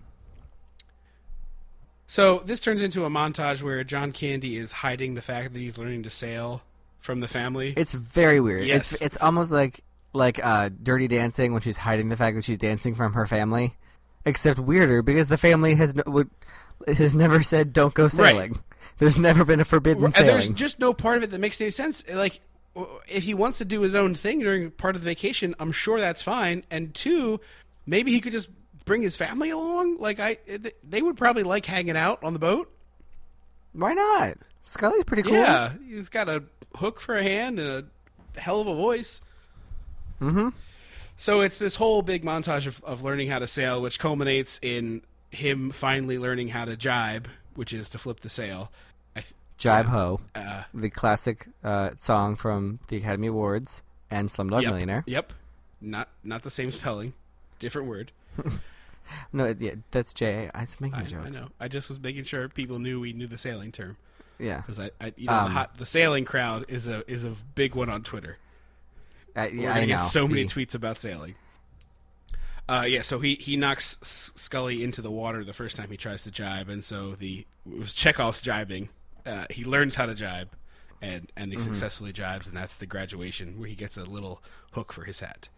So this turns into a montage where John Candy is hiding the fact that he's learning to sail from the family. It's very weird. Yes. It's almost like Dirty Dancing when she's hiding the fact that she's dancing from her family, except weirder because the family has never said don't go sailing. Right. There's never been a forbidden sailing. There's just no part of it that makes any sense. Like, if he wants to do his own thing during part of the vacation, I'm sure that's fine. And two, maybe he could just bring his family along. Like, they would probably like hanging out on the boat. Why not? Scully's pretty cool. Yeah, he's got a hook for a hand and a hell of a voice. Mm-hmm. So it's this whole big montage of learning how to sail, which culminates in him finally learning how to jibe, which is to flip the sail. Jibe Ho, the classic song from the Academy Awards and Slumdog Millionaire. Yep, not the same spelling, different word. No, that's J. I was making a joke. I know. I just was making sure people knew we knew the sailing term. Yeah, because the sailing crowd is a big one on Twitter. I get so many tweets about sailing. So he knocks Scully into the water the first time he tries to jibe, and so it was Chekhov's jibing. He learns how to jibe, and he successfully jibes, and that's the graduation where he gets a little hook for his hat.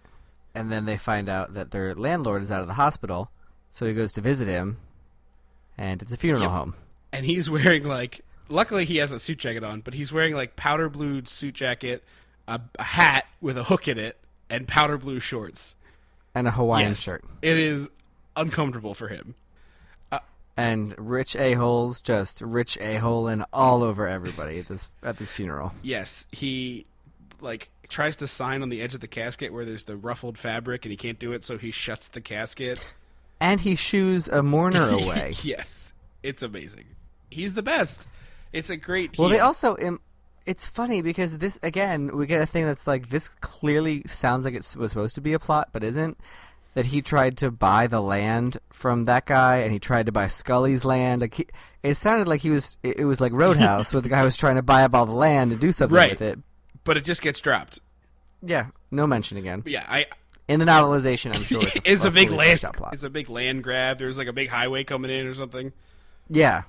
And then they find out that their landlord is out of the hospital, so he goes to visit him, and it's a funeral home. And he's wearing luckily he has a suit jacket on, but he's wearing powder blue suit jacket, a hat with a hook in it, and powder blue shorts. And a Hawaiian shirt. It is uncomfortable for him. And rich a-holes just rich a-holing all over everybody at this funeral. Yes, he tries to sign on the edge of the casket where there's the ruffled fabric, and he can't do it, so he shuts the casket. And he shoos a mourner away. Yes, it's amazing. He's the best. It's a great. Well, they also. It's funny because this, again, we get a thing that's like, this clearly sounds like it was supposed to be a plot, but isn't. That he tried to buy the land from that guy, and he tried to buy Scully's land. It sounded like it was like Roadhouse, where the guy was trying to buy up all the land and do something with it. But it just gets dropped. Yeah, no mention again. But yeah, In the novelization, I'm sure it's a big fully land. fleshed out plot. It's a big land grab. There's like a big highway coming in or something. Yeah,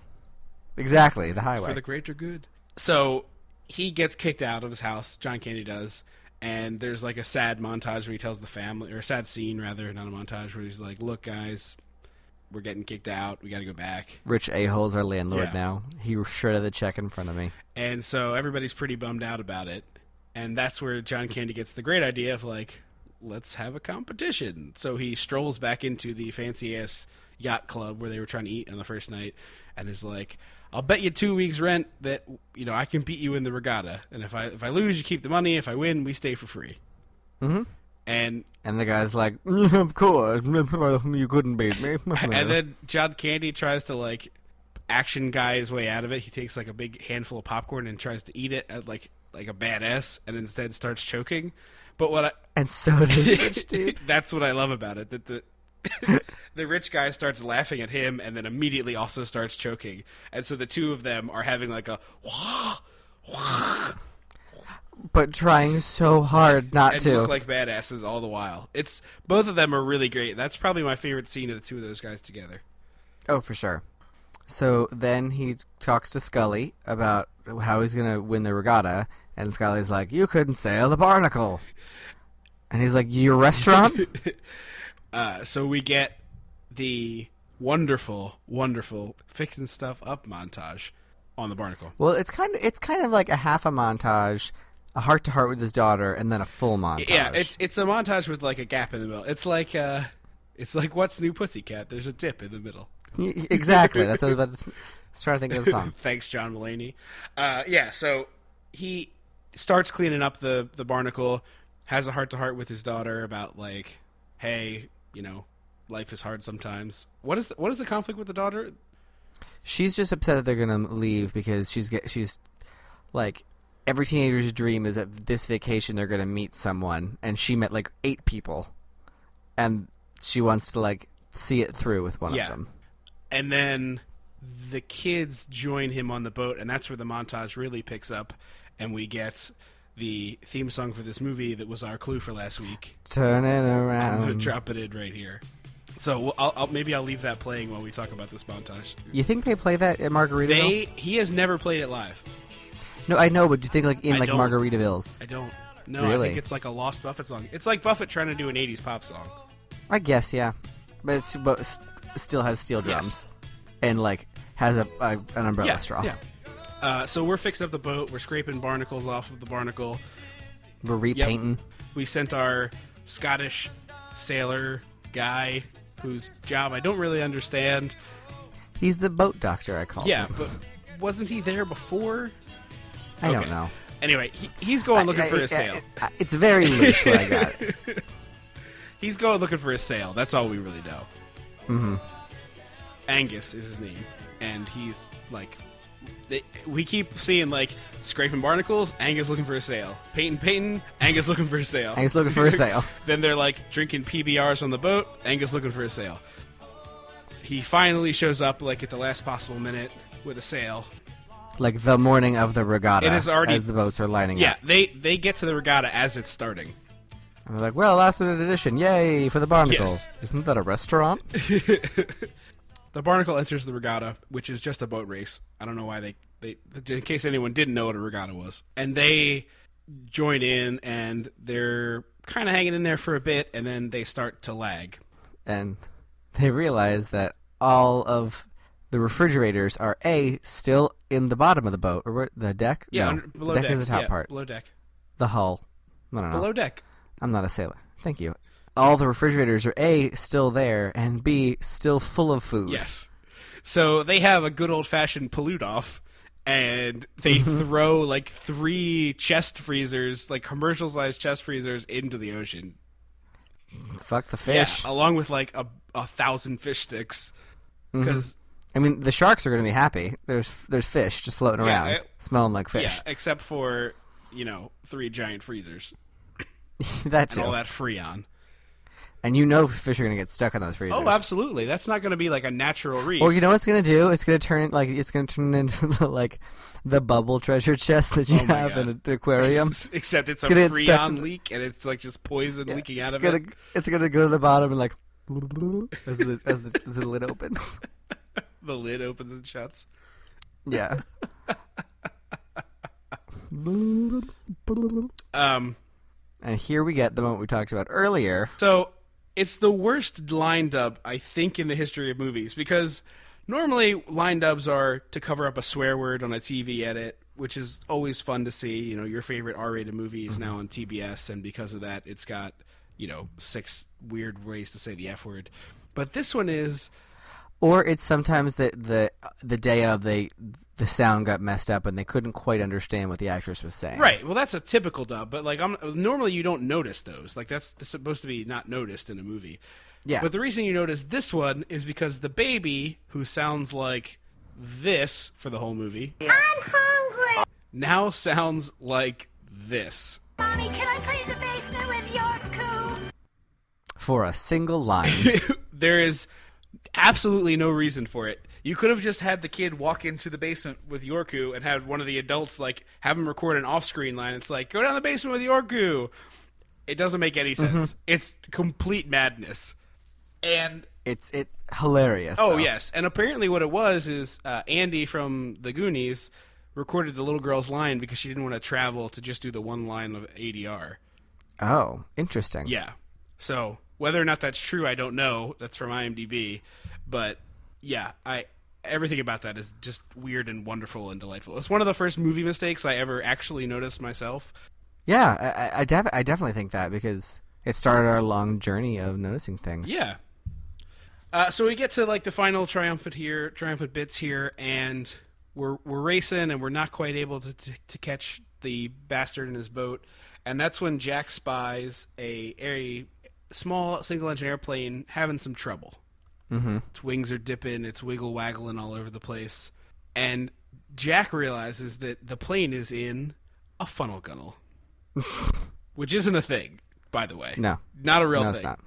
exactly. The It's highway. for the greater good. So he gets kicked out of his house. John Candy does, and there's like a sad montage where he tells the family, or a sad scene rather, not a montage, where he's like, "Look, guys, we're getting kicked out. We got to go back." Rich a-hole's our landlord Yeah. now. He shredded the check in front of me. And so everybody's pretty bummed out about it. And that's where John Candy gets the great idea of like, let's have a competition. So he strolls back into the fancy-ass yacht club where they were trying to eat on the first night and is like, I'll bet you 2 weeks' rent that, I can beat you in the regatta. And if I lose, you keep the money. If I win, we stay for free. Mm-hmm. And the guy's like, of course, you couldn't beat me. and then John Candy tries to like action guy his way out of it. He takes like a big handful of popcorn and tries to eat it at like a badass, and instead starts choking. But and so does Rich, dude. that's what I love about it. That the rich guy starts laughing at him, and then immediately also starts choking. And so the two of them are having like a wah, wah, But trying so hard not and to. look like badasses all the while. It's both of them are really great. That's probably my favorite scene of the two of those guys together. Oh, for sure. So then he talks to Scully about how he's going to win the regatta, and Scully's like, you couldn't sail the Barnacle. And he's like, your restaurant? So we get the wonderful, wonderful fixing stuff up montage on the Barnacle. Well, it's kind of like a half a montage, a heart-to-heart with his daughter, and then a full montage. Yeah, it's a montage with like a gap in the middle. It's like What's New Pussycat? There's a dip in the middle. Exactly. That's what I was trying to think of the song. Thanks, John Mulaney. So he starts cleaning up the Barnacle, has a heart-to-heart with his daughter about like, hey, life is hard sometimes. What is the conflict with the daughter? She's just upset that they're gonna leave because she's like, every teenager's dream is that this vacation they're gonna meet someone, and she met like 8 people, and she wants to like see it through with one of them. And then the kids join him on the boat, and that's where the montage really picks up, and we get the theme song for this movie that was our clue for last week. Turn it around. I'm going to drop it in right here. So I'll leave that playing while we talk about this montage. You think they play that at Margaritaville? He has never played it live. No, I know, but do you think like in I like don't. Margaritavilles? I don't. No, Really? I think it's like a lost Buffett song. It's like Buffett trying to do an 80s pop song. I guess, yeah. But it still has steel drums. And like has an umbrella straw. Yeah. So we're fixing up the boat. We're scraping barnacles off of the Barnacle. We're repainting. We sent our Scottish sailor guy, whose job I don't really understand. He's the boat doctor, I call him. Yeah, but wasn't he there before? I don't know. Anyway, he's going looking for his sail. It's very loose what I got. He's going looking for his sail. That's all we really know. Mm-hmm. Angus is his name, and he's like... we keep seeing, like, scraping barnacles, Angus looking for a sail. Painting, Angus looking for a sail. Angus looking for a sail. Then they're, like, drinking PBRs on the boat, Angus looking for a sail. He finally shows up, like, at the last possible minute with a sail. Like the morning of the regatta. It is already... as the boats are lining Yeah, up. they get to the regatta as it's starting. And they're like, well, last minute edition. Yay, for the Barnacle. Yes. Isn't that a restaurant? The Barnacle enters the regatta, which is just a boat race. I don't know why they in case anyone didn't know what a regatta was. And they join in, and they're kind of hanging in there for a bit, and then they start to lag. And they realize that all of the refrigerators are still in the bottom of the boat, or the deck. Yeah, no, below the deck deck. is the top part. Below deck. The hull. I don't know. Below deck. I'm not a sailor. Thank you. All the refrigerators are A, still there, and B, still full of food. Yes. So they have a good old-fashioned pollute-off, and they throw, like, 3 chest freezers, like commercial-sized chest freezers, into the ocean. Fuck the fish. Yeah, along with, like, 1,000 fish sticks. Because... I mean, the sharks are going to be happy. There's fish just floating around, smelling like fish. Yeah, except for, 3 giant freezers. That's and all that Freon. And you know fish are going to get stuck on those freezers. Oh, absolutely. That's not going to be like a natural reef. Or you know what it's going to do? It's going to turn into the bubble treasure chest that you have in an aquarium. Except it's a Freon leak, and it's like just poison leaking out of it. It's going to go to the bottom and like as the lid opens. The lid opens and shuts. Yeah. And here we get the moment we talked about earlier. So it's the worst line dub, I think, in the history of movies, because normally line dubs are to cover up a swear word on a TV edit, which is always fun to see. You know, your favorite R-rated movie is now on TBS, and because of that, it's got, 6 weird ways to say the F word. But this one is... Or it's sometimes the day of the sound got messed up and they couldn't quite understand what the actress was saying. Right. Well, that's a typical dub, but normally you don't notice those. Like that's supposed to be not noticed in a movie. Yeah. But the reason you notice this one is because the baby, who sounds like this for the whole movie, I'm hungry. now sounds like this. Mommy, can I play in the basement with your coo? For a single line. There is absolutely no reason for it. You could have just had the kid walk into the basement with Yorku and had one of the adults have him record an off-screen line. It's like, go down the basement with Yorku. It doesn't make any sense. It's complete madness. And it's hilarious. Oh, though. yes. And apparently what it was is Andy from The Goonies recorded the little girl's line because she didn't want to travel to just do the one line of ADR. Oh, interesting. Yeah. So whether or not that's true, I don't know. That's from IMDb. But yeah, everything about that is just weird and wonderful and delightful. It's one of the first movie mistakes I ever actually noticed myself. Yeah, I definitely think that because it started our long journey of noticing things. Yeah. So we get to the final triumphant bits here, and we're racing, and we're not quite able to catch the bastard in his boat, and that's when Jack spies a small single-engine airplane having some trouble. Mm-hmm. Its wings are dipping, it's wiggle-waggling all over the place, and Jack realizes that the plane is in a funnel gunnel, which isn't a thing, by the way. No. Not a real thing. It's not.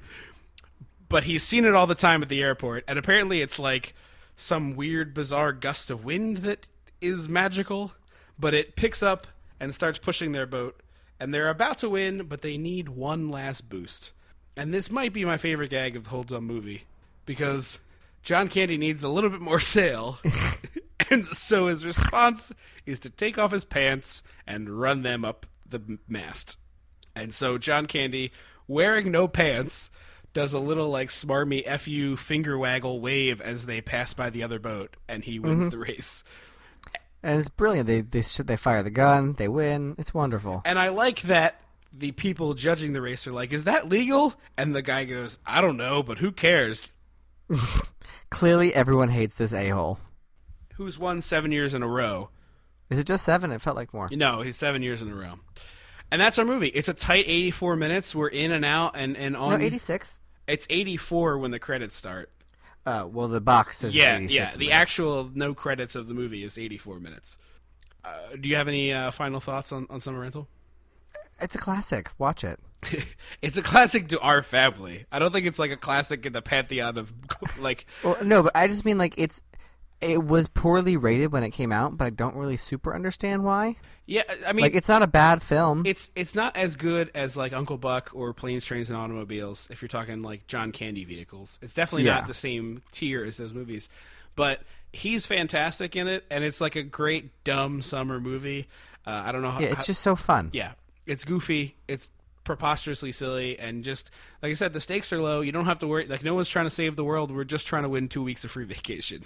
But he's seen it all the time at the airport, and apparently it's like some weird, bizarre gust of wind that is magical, but it picks up and starts pushing their boat, and they're about to win, but they need one last boost. And this might be my favorite gag of the whole dumb movie, because John Candy needs a little bit more sail, and so his response is to take off his pants and run them up the mast. And so John Candy, wearing no pants, does a little smarmy FU finger waggle wave as they pass by the other boat, and he wins the race. And it's brilliant. They fire the gun, they win. It's wonderful. And I like that the people judging the race are like, is that legal? And the guy goes, I don't know, but who cares? Clearly everyone hates this a-hole. Who's won 7 years in a row. Is it just 7? It felt like more. No, he's 7 years in a row. And that's our movie. It's a tight 84 minutes. We're in and out and on. No, 86. It's 84 when the credits start. Well, the box says 86 Yeah. The minutes. actual no credits of the movie is 84 minutes. Do you have any final thoughts on Summer Rental? It's a classic. Watch it. It's a classic to our family. I don't think it's a classic in the pantheon of Well, no, but I just mean it was poorly rated when it came out, but I don't really super understand why. Yeah, I mean, it's not a bad film. It's not as good as Uncle Buck or Planes, Trains, and Automobiles. If you're talking John Candy vehicles, it's definitely not the same tier as those movies. But he's fantastic in it, and it's a great dumb summer movie. I don't know how. Yeah, it's just so fun. Yeah, it's goofy. It's preposterously silly, and just like I said, the stakes are low. You don't have to worry. No one's trying to save the world. We're just trying to win 2 weeks of free vacation.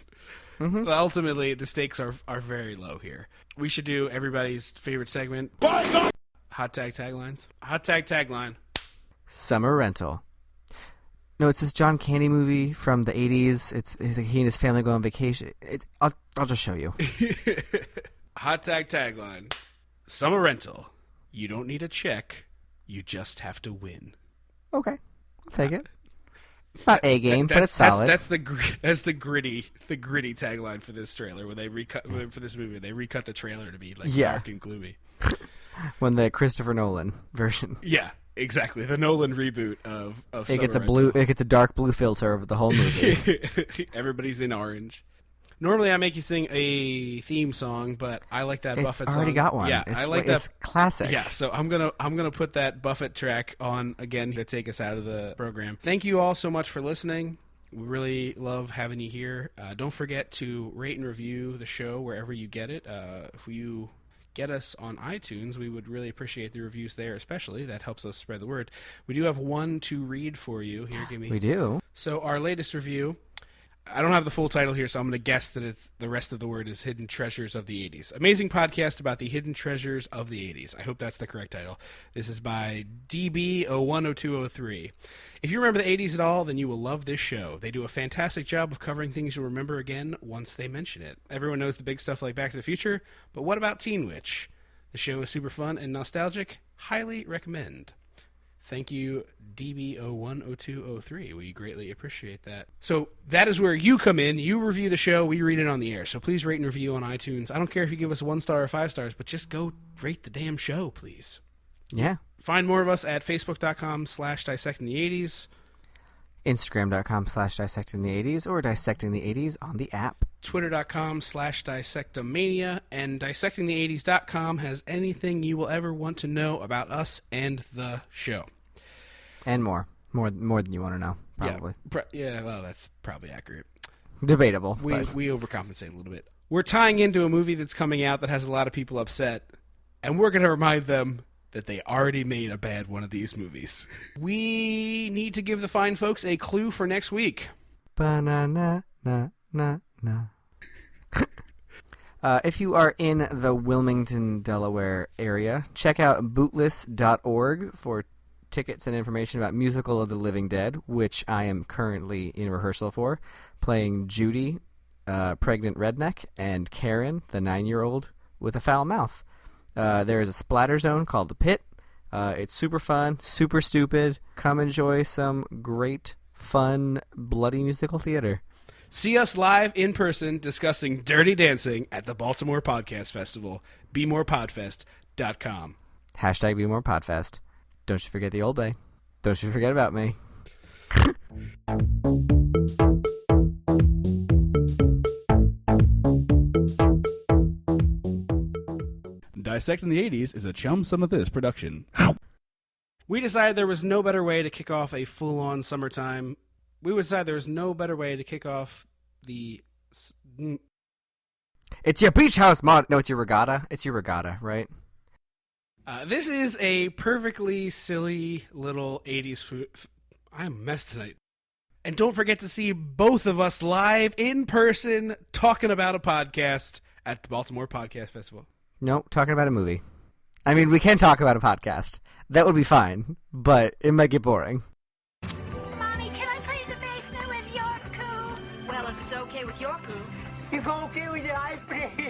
Mm-hmm. But ultimately, the stakes are very low here. We should do everybody's favorite segment. Hot tag taglines. Hot tag tagline. Summer Rental. No, it's this John Candy movie from the 80s. It's he and his family go on vacation. I'll just show you. Hot tag tagline. Summer Rental. You don't need a check. You just have to win. Okay, I'll take it. It's not A game, but it's solid. That's the gritty tagline for this trailer. When they for this movie, they recut the trailer to be dark and gloomy. When the Christopher Nolan version. Yeah, Exactly, the Nolan reboot of It gets a Summer blue. Rental. It gets a dark blue filter over the whole movie. Everybody's in orange. Normally, I make you sing a theme song, but I like that Buffett song. Already got one. Yeah, I like that. It's classic. Yeah, so I'm gonna put that Buffett track on again to take us out of the program. Thank you all so much for listening. We really love having you here. Don't forget to rate and review the show wherever you get it. If you get us on iTunes, we would really appreciate the reviews there, especially. That helps us spread the word. We do have one to read for you. Here, give me. We do. So our latest review, I don't have the full title here, so I'm going to guess that it's the rest of the word is Hidden Treasures of the 80s. Amazing podcast about the hidden treasures of the 80s. I hope that's the correct title. This is by DB010203. If you remember the 80s at all, then you will love this show. They do a fantastic job of covering things you'll remember again once they mention it. Everyone knows the big stuff like Back to the Future, but what about Teen Witch? The show is super fun and nostalgic. Highly recommend. Thank you, DB010203. We greatly appreciate that. So that is where you come in. You review the show. We read it on the air. So please rate and review on iTunes. I don't care if you give us 1 star or 5 stars, but just go rate the damn show, please. Yeah. Find more of us at facebook.com/dissectingthe80s. Instagram.com/dissectingthe80s or dissectingthe80s on the app. Twitter.com/dissectomania. And dissectingthe80s.com has anything you will ever want to know about us and the show. And more than you want to know, probably. Yeah, well, that's probably accurate. Debatable. We overcompensate a little bit. We're tying into a movie that's coming out that has a lot of people upset, and we're going to remind them that they already made a bad one of these movies. We need to give the fine folks a clue for next week. Ba-na-na-na-na-na. If you are in the Wilmington, Delaware area, check out bootless.org for tickets and information about Musical of the Living Dead, which I am currently in rehearsal for, playing Judy, pregnant redneck, and Karen, the 9-year-old with a foul mouth. There is a splatter zone called The Pit. It's super fun, super stupid. Come enjoy some great, fun, bloody musical theater. See us live in person discussing Dirty Dancing at the Baltimore Podcast Festival. BeMorePodfest.com. Hashtag BeMorePodfest. Don't you forget the old bay. Don't you forget about me. Dissecting the 80s is a Chum Some of This production. We decided there was no better way to kick off a full-on summertime. We decided there was no better way to kick off the... It's your beach house mod. No, it's your regatta. It's your regatta, right? This is a perfectly silly little 80s food. I'm a mess tonight. And don't forget to see both of us live in person talking about a podcast at the Baltimore Podcast Festival. No, talking about a movie. I mean, we can talk about a podcast. That would be fine, but it might get boring.